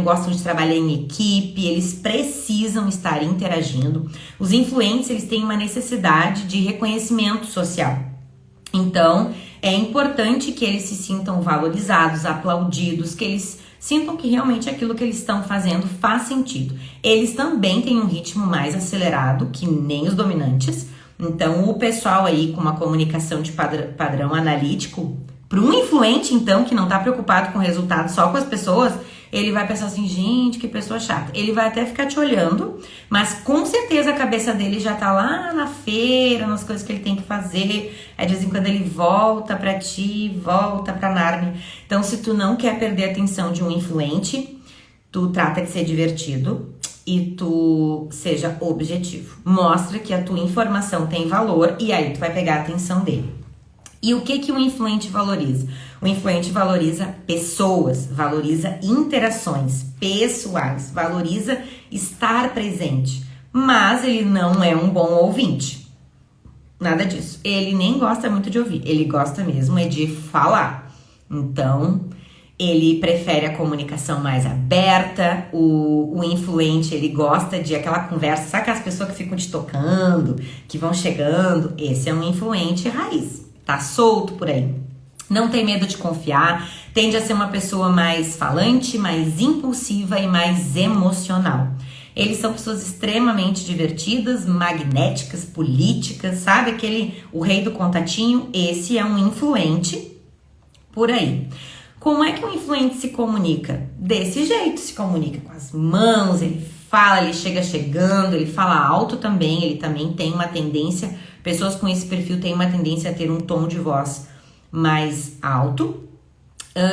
gostam de trabalhar em equipe, eles precisam estar interagindo. Os influentes, eles têm uma necessidade de reconhecimento social. Então, é importante que eles se sintam valorizados, aplaudidos, que eles sintam que realmente aquilo que eles estão fazendo faz sentido. Eles também têm um ritmo mais acelerado, que nem os dominantes. Então, o pessoal aí com uma comunicação de padrão analítico, para um influente, então, que não tá preocupado com o resultado só com as pessoas, ele vai pensar assim, gente, que pessoa chata. Ele vai até ficar te olhando, mas com certeza a cabeça dele já tá lá na feira, nas coisas que ele tem que fazer. Aí, de vez em quando ele volta pra ti, volta pra Nárnia. Então, se tu não quer perder a atenção de um influente, tu trata de ser divertido e tu seja objetivo. Mostra que a tua informação tem valor e aí tu vai pegar a atenção dele. E o que o influente valoriza? O influente valoriza pessoas, valoriza interações pessoais, valoriza estar presente. Mas ele não é um bom ouvinte. Nada disso. Ele nem gosta muito de ouvir, ele gosta mesmo é de falar. Então, Ele prefere a comunicação mais aberta, o influente, ele gosta de aquela conversa, sabe aquelas pessoas que ficam te tocando, que vão chegando? Esse é um influente raiz, tá solto por aí. Não tem medo de confiar, tende a ser uma pessoa mais falante, mais impulsiva e mais emocional. Eles são pessoas extremamente divertidas, magnéticas, políticas, sabe? O rei do contatinho, esse é um influente por aí. Como é que um influente se comunica? Desse jeito, se comunica com as mãos, ele fala, ele chega chegando, ele fala alto também, ele também tem uma tendência, pessoas com esse perfil têm uma tendência a ter um tom de voz mais alto.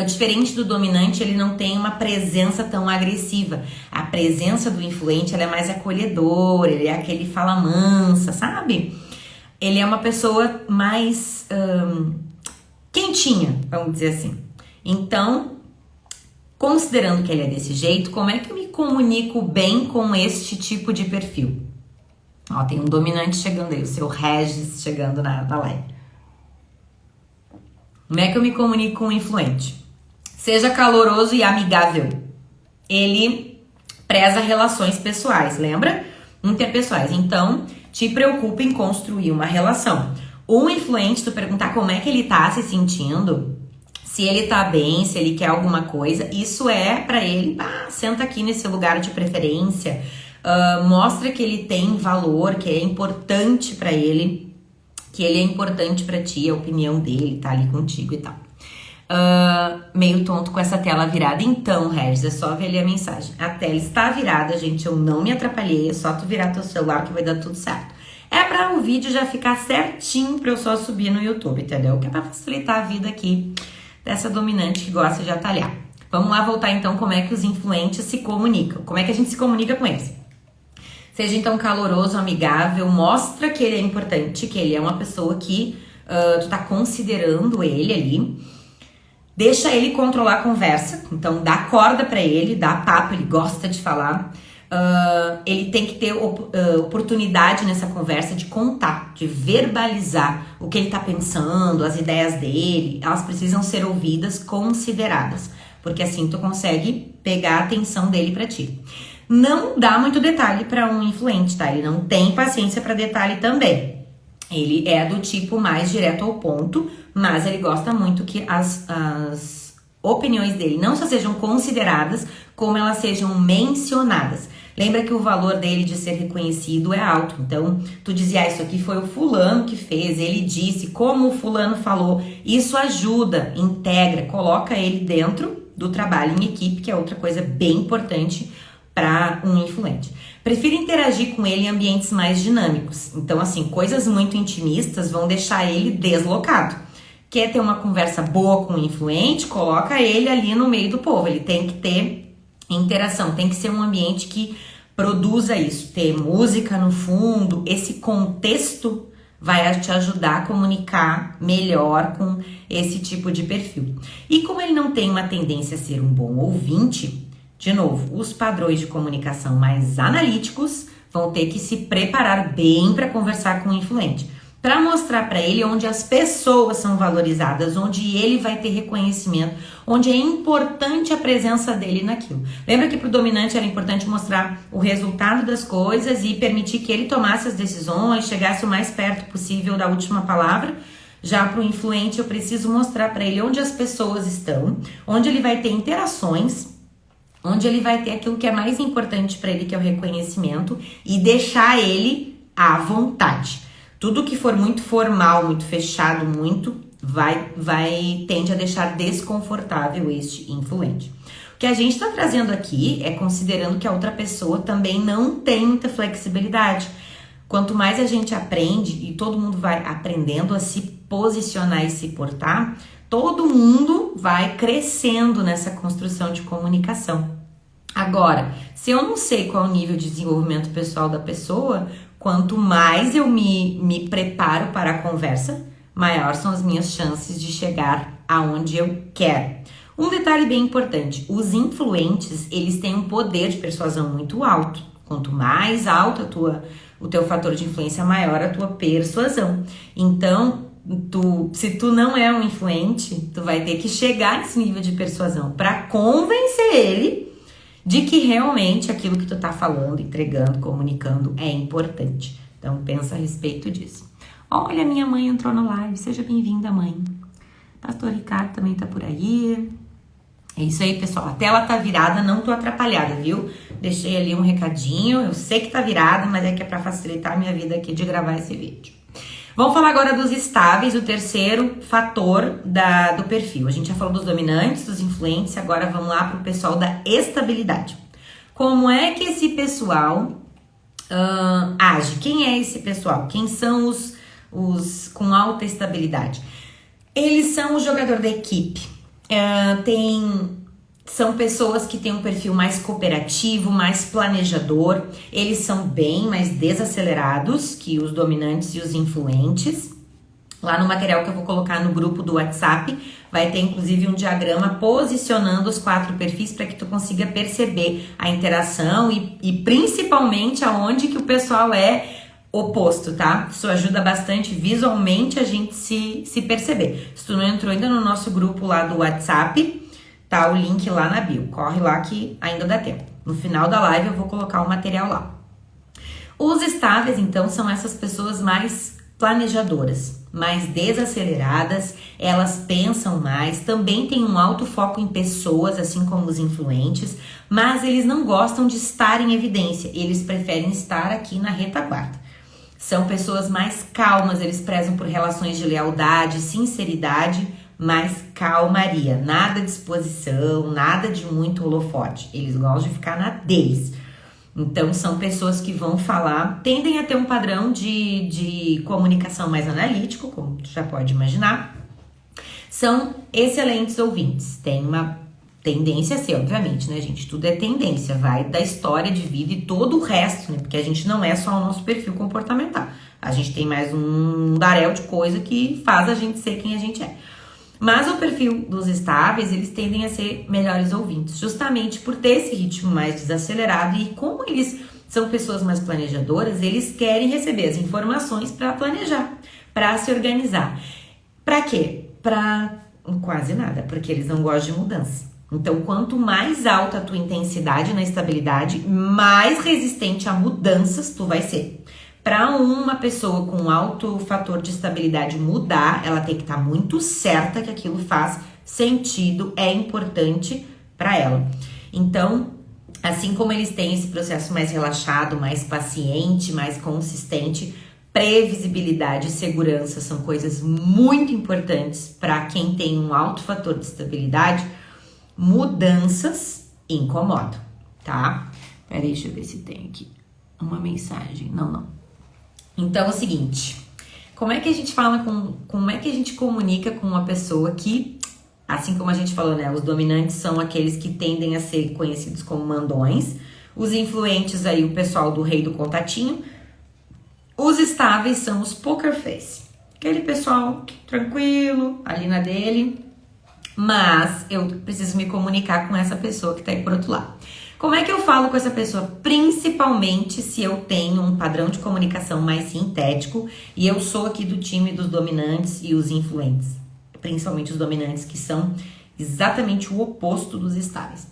Diferente do dominante, ele não tem uma presença tão agressiva. A presença do influente, ela é mais acolhedora, ele é aquele fala mansa, sabe? Ele é uma pessoa mais quentinha, vamos dizer assim. Então, considerando que ele é desse jeito, como é que eu me comunico bem com este tipo de perfil? Ó, tem um dominante chegando aí, o seu Regis chegando na live. Como é que eu me comunico com um influente? Seja caloroso e amigável. Ele preza relações pessoais, lembra? Interpessoais. Então, te preocupa em construir uma relação. Um influente, tu perguntar como é que ele tá se sentindo, se ele tá bem, se ele quer alguma coisa, isso é pra ele, senta aqui nesse lugar de preferência, mostra que ele tem valor, que é importante pra ele, que ele é importante pra ti, a opinião dele tá ali contigo e tal. Meio tonto com essa tela virada. Então, Regis, é só ver ali a mensagem. A tela está virada, gente, eu não me atrapalhei, é só tu virar teu celular que vai dar tudo certo. É pra o vídeo já ficar certinho pra eu só subir no YouTube, entendeu? Que é pra facilitar a vida aqui dessa dominante que gosta de atalhar. Vamos lá voltar então como é que os influentes se comunicam. Como é que a gente se comunica com eles? Seja então caloroso, amigável, mostra que ele é importante, que ele é uma pessoa que tu tá considerando ele ali. Deixa ele controlar a conversa, então dá corda pra ele, dá papo, ele gosta de falar. Ele tem que ter oportunidade nessa conversa de contar, de verbalizar o que ele tá pensando, as ideias dele. Elas precisam ser ouvidas, consideradas, porque assim tu consegue pegar a atenção dele pra ti. Não dá muito detalhe pra um influente, tá? Ele não tem paciência pra detalhe também. Ele é do tipo mais direto ao ponto, mas ele gosta muito que as opiniões dele não só sejam consideradas, como elas sejam mencionadas. Lembra que o valor dele de ser reconhecido é alto. Então, tu dizia, isso aqui foi o fulano que fez, ele disse, como o fulano falou. Isso ajuda, integra, coloca ele dentro do trabalho em equipe, que é outra coisa bem importante para um influente. Prefiro interagir com ele em ambientes mais dinâmicos. Então, assim, coisas muito intimistas vão deixar ele deslocado. Quer ter uma conversa boa com o influente? Coloca ele ali no meio do povo. Ele tem que ter interação, tem que ser um ambiente que produza isso, ter música no fundo, esse contexto vai te ajudar a comunicar melhor com esse tipo de perfil. E como ele não tem uma tendência a ser um bom ouvinte, de novo, os padrões de comunicação mais analíticos vão ter que se preparar bem para conversar com o influente, para mostrar para ele onde as pessoas são valorizadas, onde ele vai ter reconhecimento, onde é importante a presença dele naquilo. Lembra que para o dominante era importante mostrar o resultado das coisas e permitir que ele tomasse as decisões, chegasse o mais perto possível da última palavra? Já para o influente eu preciso mostrar para ele onde as pessoas estão, onde ele vai ter interações, onde ele vai ter aquilo que é mais importante para ele, que é o reconhecimento, e deixar ele à vontade. Tudo que for muito formal, muito fechado, tende a deixar desconfortável este influente. O que a gente está trazendo aqui é considerando que a outra pessoa também não tem muita flexibilidade. Quanto mais a gente aprende, e todo mundo vai aprendendo a se posicionar e se portar, todo mundo vai crescendo nessa construção de comunicação. Agora, se eu não sei qual é o nível de desenvolvimento pessoal da pessoa, quanto mais eu me preparo para a conversa, maior são as minhas chances de chegar aonde eu quero. Um detalhe bem importante, os influentes, eles têm um poder de persuasão muito alto. Quanto mais alto o teu fator de influência, maior a tua persuasão. Então, se tu não é um influente, tu vai ter que chegar nesse nível de persuasão para convencer ele de que realmente aquilo que tu tá falando, entregando, comunicando é importante. Então pensa a respeito disso. Olha, minha mãe entrou no live, seja bem-vinda, mãe. Pastor Ricardo também tá por aí. É isso aí, pessoal. A tela tá virada, não tô atrapalhada, viu? Deixei ali um recadinho. Eu sei que tá virada, mas é que é pra facilitar a minha vida aqui de gravar esse vídeo. Vamos falar agora dos estáveis, o terceiro fator do perfil. A gente já falou dos dominantes, dos influentes, agora vamos lá pro pessoal da estabilidade. Como é que esse pessoal age? Quem é esse pessoal? Quem são os com alta estabilidade? Eles são o jogador da equipe. São pessoas que têm um perfil mais cooperativo, mais planejador. Eles são bem mais desacelerados que os dominantes e os influentes. Lá no material que eu vou colocar no grupo do WhatsApp, vai ter inclusive um diagrama posicionando os 4 perfis para que tu consiga perceber a interação e principalmente aonde que o pessoal é oposto, tá? Isso ajuda bastante visualmente a gente se perceber. Se tu não entrou ainda no nosso grupo lá do WhatsApp, tá o link lá na bio. Corre lá que ainda dá tempo. No final da live eu vou colocar o material lá. Os estáveis, então, são essas pessoas mais planejadoras, mais desaceleradas, elas pensam mais, também têm um alto foco em pessoas, assim como os influentes, mas eles não gostam de estar em evidência, eles preferem estar aqui na retaguarda. São pessoas mais calmas, eles prezam por relações de lealdade, sinceridade, mas calmaria, nada de exposição, nada de muito holofote. Eles gostam de ficar na deles. Então, são pessoas que vão falar, tendem a ter um padrão de comunicação mais analítico, como tu já pode imaginar. São excelentes ouvintes, tem uma tendência a ser, obviamente, né, gente? Tudo é tendência, vai da história de vida e todo o resto, né? Porque a gente não é só o nosso perfil comportamental. A gente tem mais um daréu de coisa que faz a gente ser quem a gente é. Mas o perfil dos estáveis, eles tendem a ser melhores ouvintes, justamente por ter esse ritmo mais desacelerado e como eles são pessoas mais planejadoras, eles querem receber as informações para planejar, para se organizar. Para quê? Para quase nada, porque eles não gostam de mudança. Então, quanto mais alta a tua intensidade na estabilidade, mais resistente a mudanças tu vai ser. Para uma pessoa com alto fator de estabilidade mudar, ela tem que estar muito certa que aquilo faz sentido, é importante para ela. Então, assim como eles têm esse processo mais relaxado, mais paciente, mais consistente, previsibilidade e segurança são coisas muito importantes para quem tem um alto fator de estabilidade. Mudanças incomodam, tá? Peraí, deixa eu ver se tem aqui uma mensagem. Não. Então é o seguinte, como é que a gente fala como é que a gente comunica com uma pessoa que, assim como a gente falou, né? Os dominantes são aqueles que tendem a ser conhecidos como mandões, os influentes aí, o pessoal do rei do contatinho, os estáveis são os poker face, aquele pessoal tranquilo, ali na dele. Mas eu preciso me comunicar com essa pessoa que tá aí por outro lado. Como é que eu falo com essa pessoa? Principalmente se eu tenho um padrão de comunicação mais sintético e eu sou aqui do time dos dominantes e os influentes. Principalmente os dominantes, que são exatamente o oposto dos estáveis.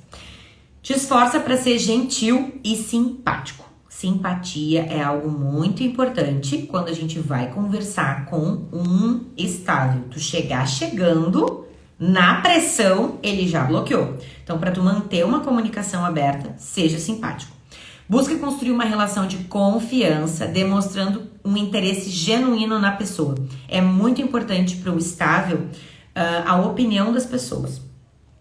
Te esforça para ser gentil e simpático. Simpatia é algo muito importante quando a gente vai conversar com um estável. Tu chegar chegando... Na pressão, ele já bloqueou. Então, para tu manter uma comunicação aberta, seja simpático. Busca construir uma relação de confiança, demonstrando um interesse genuíno na pessoa. É muito importante para o estável a opinião das pessoas.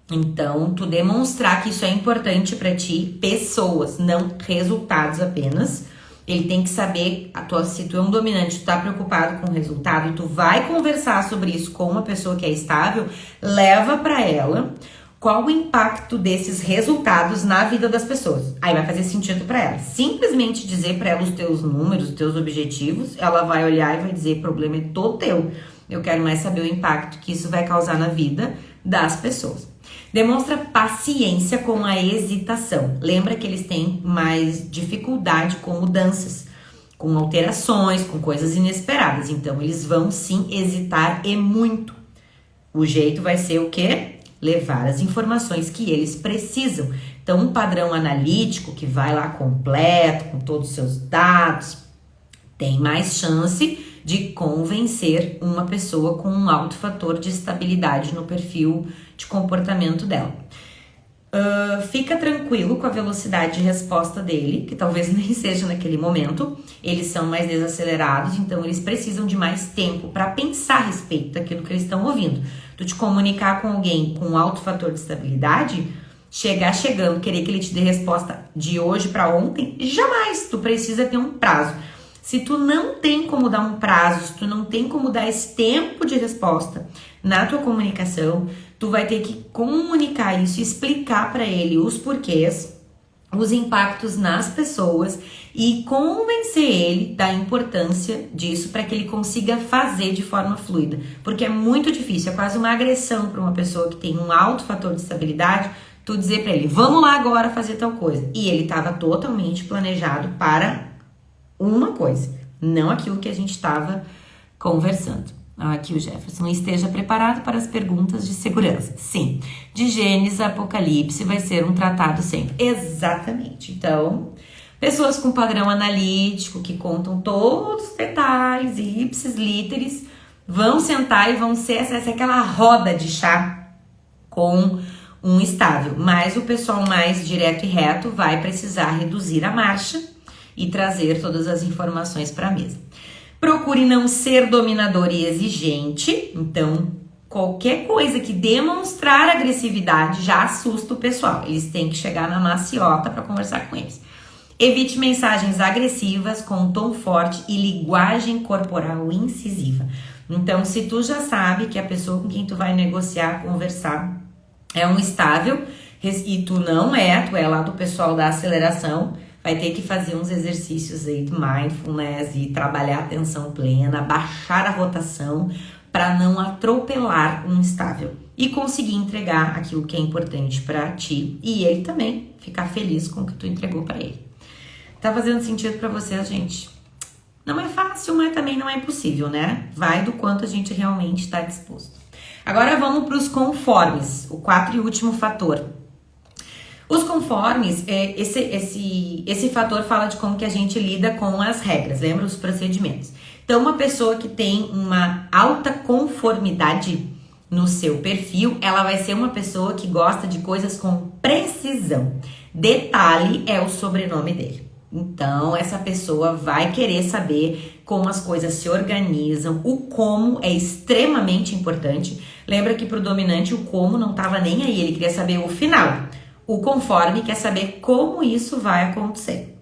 Então, tu demonstrar que isso é importante para ti, pessoas, não resultados apenas. Ele tem que saber, se tu é um dominante, tu tá preocupado com o resultado e tu vai conversar sobre isso com uma pessoa que é estável, leva para ela qual o impacto desses resultados na vida das pessoas. Aí vai fazer sentido para ela. Simplesmente dizer para ela os teus números, os teus objetivos, ela vai olhar e vai dizer, o problema é todo teu. Eu quero mais saber o impacto que isso vai causar na vida das pessoas. Demonstra paciência com a hesitação. Lembra que eles têm mais dificuldade com mudanças. com alterações, com coisas inesperadas. Então, eles vão sim hesitar e muito. O jeito vai ser o quê? Levar as informações que eles precisam. Então, um padrão analítico que vai lá completo, com todos os seus dados, tem mais chance de convencer uma pessoa com um alto fator de estabilidade no perfil de comportamento dela. Fica tranquilo com a velocidade de resposta dele, que talvez nem seja naquele momento. Eles são mais desacelerados, então eles precisam de mais tempo para pensar a respeito daquilo que eles estão ouvindo. Tu te comunicar com alguém com alto fator de estabilidade, chegar chegando, querer que ele te dê resposta de hoje para ontem, jamais. Tu precisa ter um prazo. Se tu não tem como dar um prazo, se tu não tem como dar esse tempo de resposta na tua comunicação, tu vai ter que comunicar isso, explicar para ele os porquês, os impactos nas pessoas e convencer ele da importância disso para que ele consiga fazer de forma fluida. Porque é muito difícil, é quase uma agressão para uma pessoa que tem um alto fator de estabilidade, tu dizer para ele, vamos lá agora fazer tal coisa. E ele estava totalmente planejado para uma coisa, não aquilo que a gente estava conversando. Aqui o Jefferson, esteja preparado para as perguntas de segurança. Sim, de Gênesis a Apocalipse vai ser um tratado sempre. Exatamente. Então, pessoas com padrão analítico, que contam todos os detalhes e ipsis literis, vão sentar e vão ser aquela roda de chá com um estável. Mas o pessoal mais direto e reto vai precisar reduzir a marcha e trazer todas as informações para a mesa. Procure não ser dominador e exigente. Então, qualquer coisa que demonstrar agressividade já assusta o pessoal. Eles têm que chegar na maciota para conversar com eles. Evite mensagens agressivas com tom forte e linguagem corporal incisiva. Então, se tu já sabe que a pessoa com quem tu vai negociar, conversar, é um estável e tu não é, tu é lá do pessoal da aceleração, vai ter que fazer uns exercícios aí de mindfulness e trabalhar a atenção plena, baixar a rotação para não atropelar um estável e conseguir entregar aquilo que é importante para ti e ele também ficar feliz com o que tu entregou para ele. Tá fazendo sentido para vocês, gente? Não é fácil, mas também não é impossível, né? Vai do quanto a gente realmente está disposto. Agora vamos para os conformes, o quarto e último fator. Os conformes, esse fator fala de como que a gente lida com as regras, lembra os procedimentos. Então, uma pessoa que tem uma alta conformidade no seu perfil, ela vai ser uma pessoa que gosta de coisas com precisão. Detalhe é o sobrenome dele. Então, essa pessoa vai querer saber como as coisas se organizam, o como é extremamente importante. Lembra que para o dominante o como não estava nem aí, ele queria saber o final. O conforme quer saber como isso vai acontecer.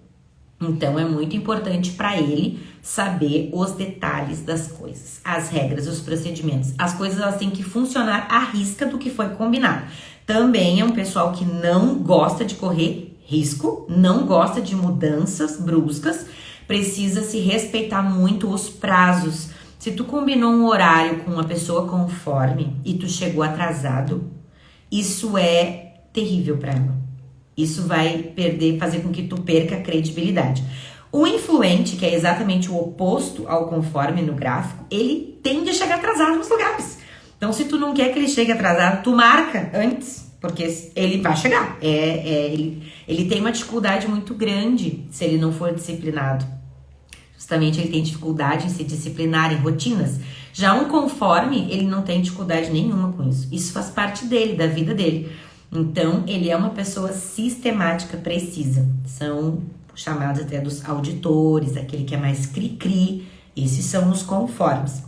Então, é muito importante para ele saber os detalhes das coisas, as regras, os procedimentos. As coisas elas têm que funcionar à risca do que foi combinado. Também é um pessoal que não gosta de correr risco, não gosta de mudanças bruscas, precisa se respeitar muito os prazos. Se tu combinou um horário com uma pessoa conforme e tu chegou atrasado, isso é terrível para ela. Isso vai fazer com que tu perca a credibilidade. O influente, que é exatamente o oposto ao conforme no gráfico, ele tende a chegar atrasado nos lugares. Então, se tu não quer que ele chegue atrasado, tu marca antes, porque ele vai chegar. Ele tem uma dificuldade muito grande se ele não for disciplinado. Justamente ele tem dificuldade em se disciplinar em rotinas. Já um conforme, ele não tem dificuldade nenhuma com isso. Isso faz parte dele, da vida dele. Então, ele é uma pessoa sistemática, precisa. São chamados até dos auditores, aquele que é mais cri-cri. Esses são os conformes.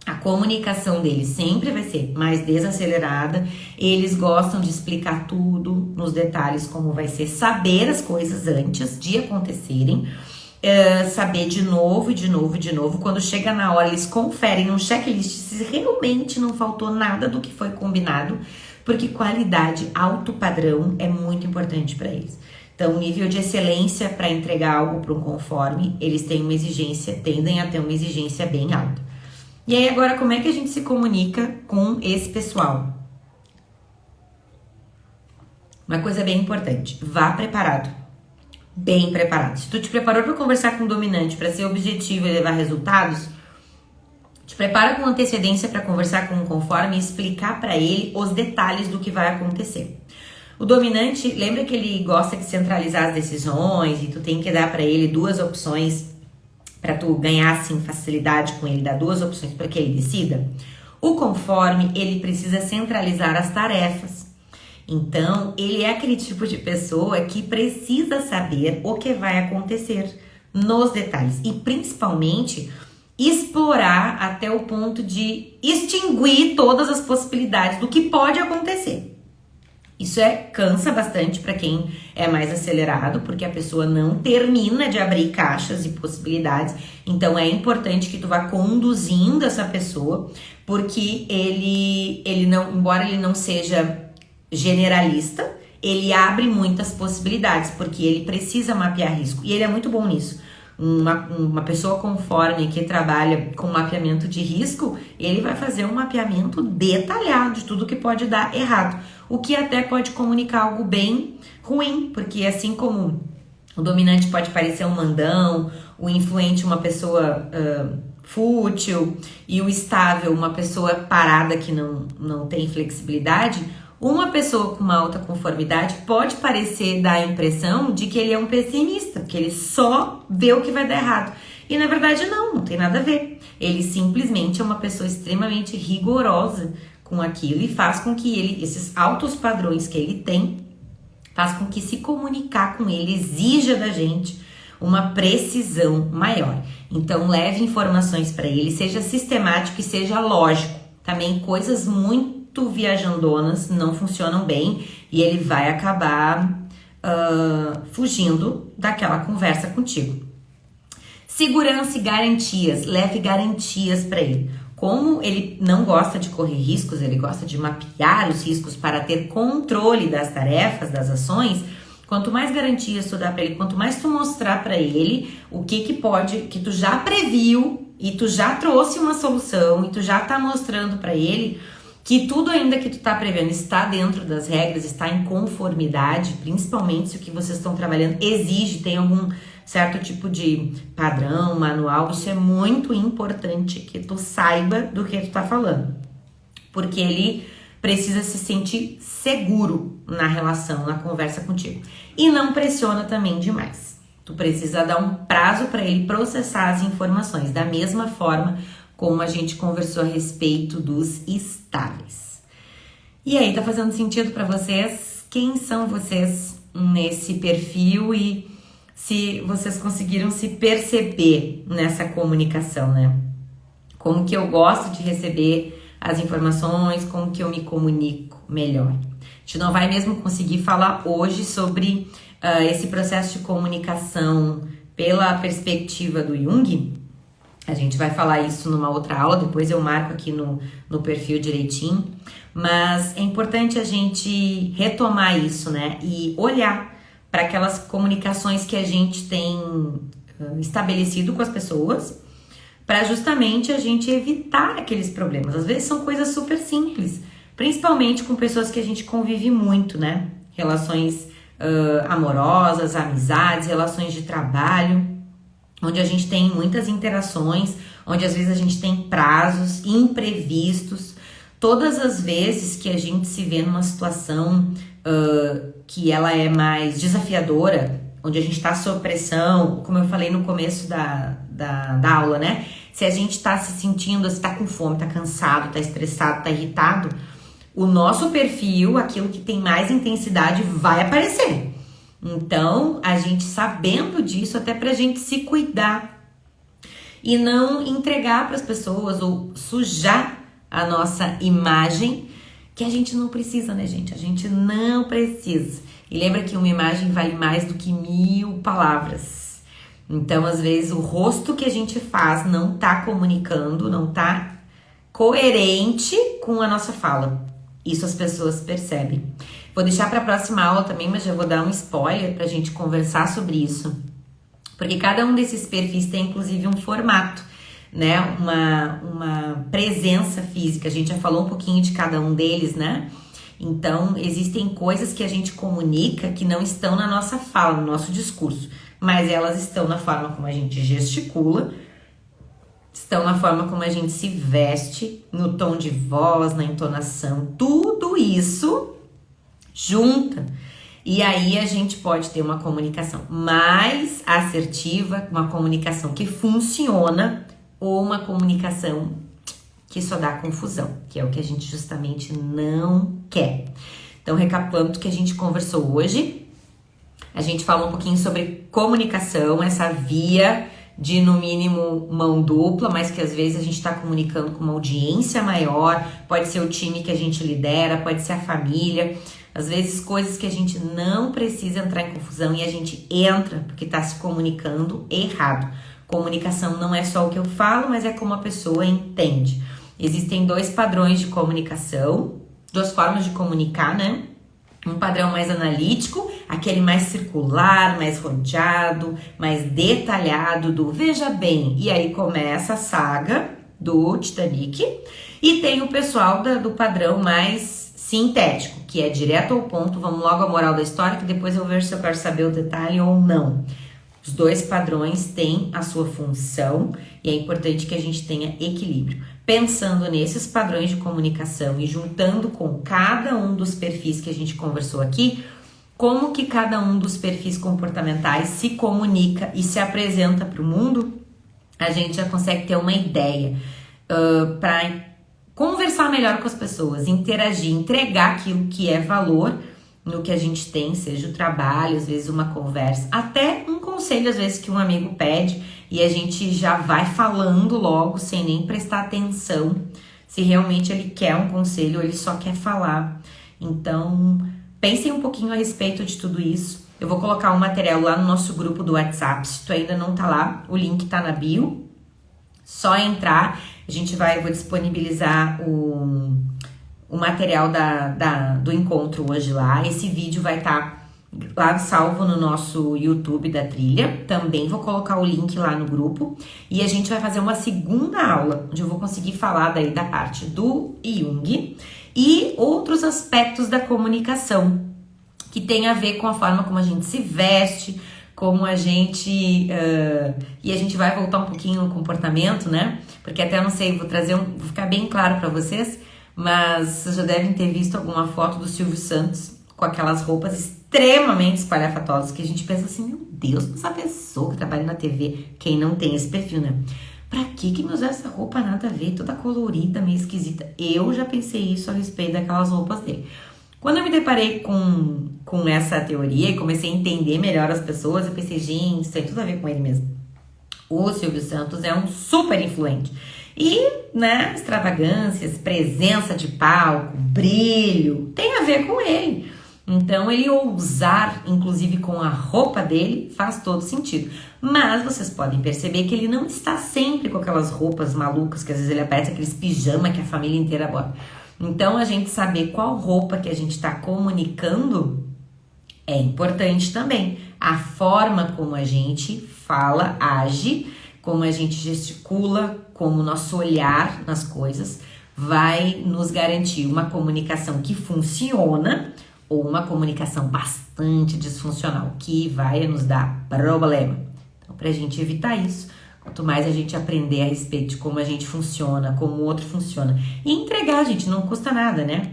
A comunicação deles sempre vai ser mais desacelerada. Eles gostam de explicar tudo nos detalhes, como vai ser, saber as coisas antes de acontecerem. Saber de novo e de novo e de novo. Quando chega na hora, eles conferem um checklist se realmente não faltou nada do que foi combinado. Porque qualidade, alto padrão é muito importante para eles. Então, nível de excelência para entregar algo para um conforme, eles têm uma exigência, tendem a ter uma exigência bem alta. E aí agora, como é que a gente se comunica com esse pessoal? Uma coisa bem importante, vá preparado. bem preparado. Se tu te preparou para conversar com o dominante, para ser objetivo e levar resultados, te prepara com antecedência para conversar com o conforme e explicar para ele os detalhes do que vai acontecer. O dominante, lembra que ele gosta de centralizar as decisões e tu tem que dar para ele duas opções para tu ganhar assim facilidade com ele, dar duas opções para que ele decida? O conforme, ele precisa centralizar as tarefas. Então, ele é aquele tipo de pessoa que precisa saber o que vai acontecer nos detalhes e principalmente explorar até o ponto de extinguir todas as possibilidades do que pode acontecer. Isso cansa bastante para quem é mais acelerado, porque a pessoa não termina de abrir caixas e possibilidades. Então é importante que tu vá conduzindo essa pessoa, porque ele não, embora ele não seja generalista, ele abre muitas possibilidades, porque ele precisa mapear risco. E ele é muito bom nisso. Uma pessoa conforme que trabalha com mapeamento de risco, ele vai fazer um mapeamento detalhado de tudo que pode dar errado, o que até pode comunicar algo bem ruim, porque assim como o dominante pode parecer um mandão, o influente uma pessoa fútil e o estável uma pessoa parada que não tem flexibilidade, uma pessoa com uma alta conformidade pode parecer dar a impressão de que ele é um pessimista, que ele só vê o que vai dar errado. E na verdade não tem nada a ver. Ele simplesmente é uma pessoa extremamente rigorosa com aquilo e faz com que esses altos padrões que ele tem, faz com que se comunicar com ele exija da gente uma precisão maior. Então leve informações para ele, seja sistemático e seja lógico. Também coisas muito viajandonas não funcionam bem e ele vai acabar fugindo daquela conversa contigo. Segurança e garantias, leve garantias para ele. Como ele não gosta de correr riscos, ele gosta de mapear os riscos para ter controle das tarefas, das ações. Quanto mais garantias tu dá para ele, quanto mais tu mostrar para ele o que pode, que tu já previu e tu já trouxe uma solução e tu já tá mostrando para ele que tudo ainda que tu tá prevendo está dentro das regras, está em conformidade, principalmente se o que vocês estão trabalhando exige, tem algum certo tipo de padrão, manual. Isso é muito importante que tu saiba do que tu tá falando, porque ele precisa se sentir seguro na relação, na conversa contigo. E não pressiona também demais. Tu precisa dar um prazo para ele processar as informações, da mesma forma como a gente conversou a respeito dos estáveis. E aí, tá fazendo sentido para vocês? Quem são vocês nesse perfil e se vocês conseguiram se perceber nessa comunicação, né? Como que eu gosto de receber as informações, como que eu me comunico melhor. A gente não vai mesmo conseguir falar hoje sobre esse processo de comunicação pela perspectiva do Jung. A gente vai falar isso numa outra aula, depois eu marco aqui no perfil direitinho. Mas é importante a gente retomar isso, né? E olhar para aquelas comunicações que a gente tem estabelecido com as pessoas, para justamente a gente evitar aqueles problemas. Às vezes são coisas super simples, principalmente com pessoas que a gente convive muito, né? Relações amorosas, amizades, relações de trabalho, onde a gente tem muitas interações, onde às vezes a gente tem prazos imprevistos. Todas as vezes que a gente se vê numa situação que ela é mais desafiadora, onde a gente tá sob pressão, como eu falei no começo da aula, né? Se a gente tá se sentindo, se tá com fome, tá cansado, tá estressado, tá irritado, o nosso perfil, aquilo que tem mais intensidade, vai aparecer. Então, a gente sabendo disso, até pra gente se cuidar e não entregar pras pessoas ou sujar a nossa imagem, que a gente não precisa, né, gente? A gente não precisa. E lembra que uma imagem vale mais do que 1000 palavras. Então, às vezes, o rosto que a gente faz não tá comunicando, não tá coerente com a nossa fala. Isso as pessoas percebem. Vou deixar para a próxima aula também, mas já vou dar um spoiler pra gente conversar sobre isso. Porque cada um desses perfis tem, inclusive, um formato, né? Uma presença física. A gente já falou um pouquinho de cada um deles, né? Então, existem coisas que a gente comunica que não estão na nossa fala, no nosso discurso, mas elas estão na forma como a gente gesticula, estão na forma como a gente se veste, no tom de voz, na entonação, tudo isso junta. E aí a gente pode ter uma comunicação mais assertiva, uma comunicação que funciona, ou uma comunicação que só dá confusão, que é o que a gente justamente não quer. Então, recapitulando o que a gente conversou hoje, a gente fala um pouquinho sobre comunicação, essa via de, no mínimo, mão dupla, mas que às vezes a gente está comunicando com uma audiência maior, pode ser o time que a gente lidera, pode ser a família, às vezes coisas que a gente não precisa entrar em confusão e a gente entra porque está se comunicando errado. Comunicação não é só o que eu falo, mas é como a pessoa entende. Existem 2 padrões de comunicação, 2 formas de comunicar, né? Um padrão mais analítico, aquele mais circular, mais rodeado, mais detalhado do veja bem. E aí começa a saga do Titanic. E tem o pessoal do padrão mais sintético, que é direto ao ponto, vamos logo à moral da história, que depois eu vejo se eu quero saber o detalhe ou não. Os 2 padrões têm a sua função e é importante que a gente tenha equilíbrio. Pensando nesses padrões de comunicação e juntando com cada um dos perfis que a gente conversou aqui, como que cada um dos perfis comportamentais se comunica e se apresenta para o mundo, a gente já consegue ter uma ideia para conversar melhor com as pessoas, interagir, entregar aquilo que é valor no que a gente tem, seja o trabalho, às vezes uma conversa, até um conselho, às vezes que um amigo pede e a gente já vai falando logo, sem nem prestar atenção se realmente ele quer um conselho ou ele só quer falar. Então, pensem um pouquinho a respeito de tudo isso. Eu vou colocar um material lá no nosso grupo do WhatsApp, se tu ainda não tá lá, o link tá na bio, só entrar, eu vou disponibilizar o material do encontro hoje lá. Esse vídeo vai estar lá salvo no nosso YouTube da trilha. Também vou colocar o link lá no grupo. E a gente vai fazer uma segunda aula, onde eu vou conseguir falar daí da parte do Jung e outros aspectos da comunicação, que tem a ver com a forma como a gente se veste, como a gente... e a gente vai voltar um pouquinho no comportamento, né? Porque até eu não sei, vou ficar bem claro para vocês, mas vocês já devem ter visto alguma foto do Silvio Santos com aquelas roupas extremamente espalhafatosas que a gente pensa assim, meu Deus, essa pessoa que trabalha na TV, quem não tem esse perfil, né? Pra que me usar essa roupa nada a ver, toda colorida, meio esquisita? Eu já pensei isso a respeito daquelas roupas dele. Quando eu me deparei com essa teoria e comecei a entender melhor as pessoas, eu pensei, gente, isso tem tudo a ver com ele mesmo. O Silvio Santos é um super influente. E, né, extravagâncias, presença de palco, brilho, tem a ver com ele. Então, ele ousar, inclusive com a roupa dele, faz todo sentido. Mas vocês podem perceber que ele não está sempre com aquelas roupas malucas, que às vezes ele aparece aqueles pijama que a família inteira bota. Então, a gente saber qual roupa que a gente está comunicando é importante também. A forma como a gente fala, age, como a gente gesticula, como o nosso olhar nas coisas vai nos garantir uma comunicação que funciona ou uma comunicação bastante disfuncional, que vai nos dar problema. Então, para a gente evitar isso, quanto mais a gente aprender a respeito de como a gente funciona, como o outro funciona, e entregar, gente, não custa nada, né?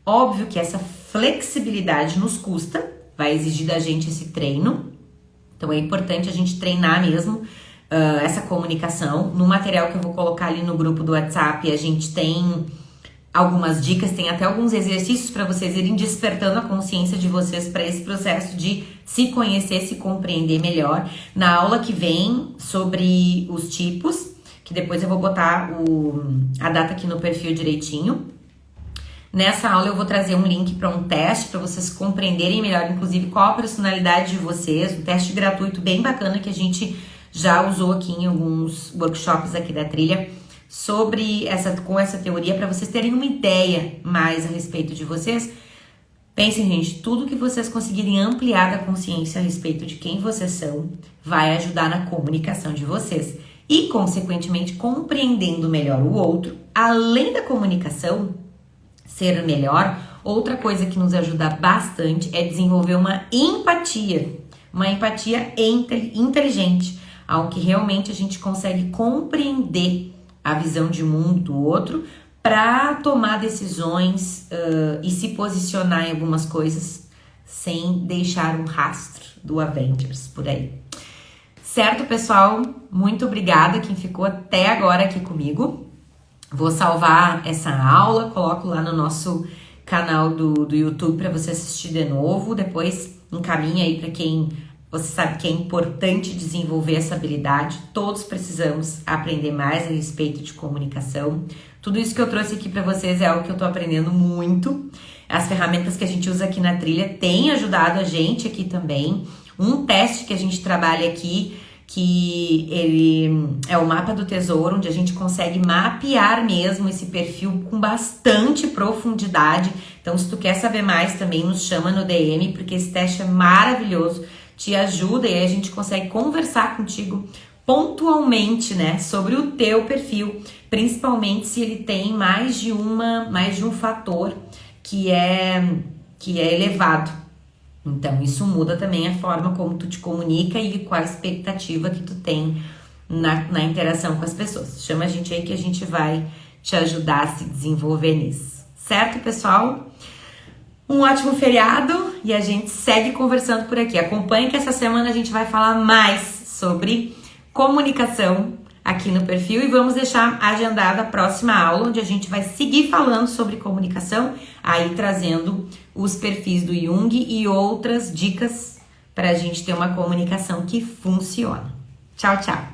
Óbvio que essa flexibilidade nos custa, vai exigir da gente esse treino, então é importante a gente treinar mesmo essa comunicação. No material que eu vou colocar ali no grupo do WhatsApp, a gente tem algumas dicas, tem até alguns exercícios para vocês irem despertando a consciência de vocês para esse processo de se conhecer, se compreender melhor. Na aula que vem sobre os tipos, que depois eu vou botar a data aqui no perfil direitinho. Nessa aula eu vou trazer um link para um teste para vocês compreenderem melhor, inclusive, qual a personalidade de vocês, um teste gratuito bem bacana que a gente já usou aqui em alguns workshops aqui da trilha, com essa teoria, para vocês terem uma ideia mais a respeito de vocês. Pensem, gente, tudo que vocês conseguirem ampliar da consciência a respeito de quem vocês são vai ajudar na comunicação de vocês. E, consequentemente, compreendendo melhor o outro, além da comunicação ser melhor, Outra coisa que nos ajuda bastante é desenvolver uma empatia inteligente, algo que realmente a gente consegue compreender a visão de mundo do outro para tomar decisões e se posicionar em algumas coisas sem deixar um rastro do Avengers por aí. Certo, pessoal? Muito obrigada quem ficou até agora aqui comigo. Vou salvar essa aula, coloco lá no nosso canal do YouTube para você assistir de novo. Depois encaminha aí para quem você sabe que é importante desenvolver essa habilidade. Todos precisamos aprender mais a respeito de comunicação. Tudo isso que eu trouxe aqui para vocês é algo que eu tô aprendendo muito. As ferramentas que a gente usa aqui na trilha têm ajudado a gente aqui também. Um teste que a gente trabalha aqui, que ele é o mapa do tesouro, onde a gente consegue mapear mesmo esse perfil com bastante profundidade. Então, se tu quer saber mais também, nos chama no DM, porque esse teste é maravilhoso, te ajuda e aí a gente consegue conversar contigo pontualmente, né, sobre o teu perfil, principalmente se ele tem mais de um fator que é elevado. Então, isso muda também a forma como tu te comunica e qual a expectativa que tu tem na interação com as pessoas. Chama a gente aí que a gente vai te ajudar a se desenvolver nisso. Certo, pessoal? Um ótimo feriado e a gente segue conversando por aqui. Acompanhe que essa semana a gente vai falar mais sobre comunicação aqui no perfil e vamos deixar agendada a próxima aula, onde a gente vai seguir falando sobre comunicação, aí trazendo os perfis do Jung e outras dicas para a gente ter uma comunicação que funciona. Tchau, tchau!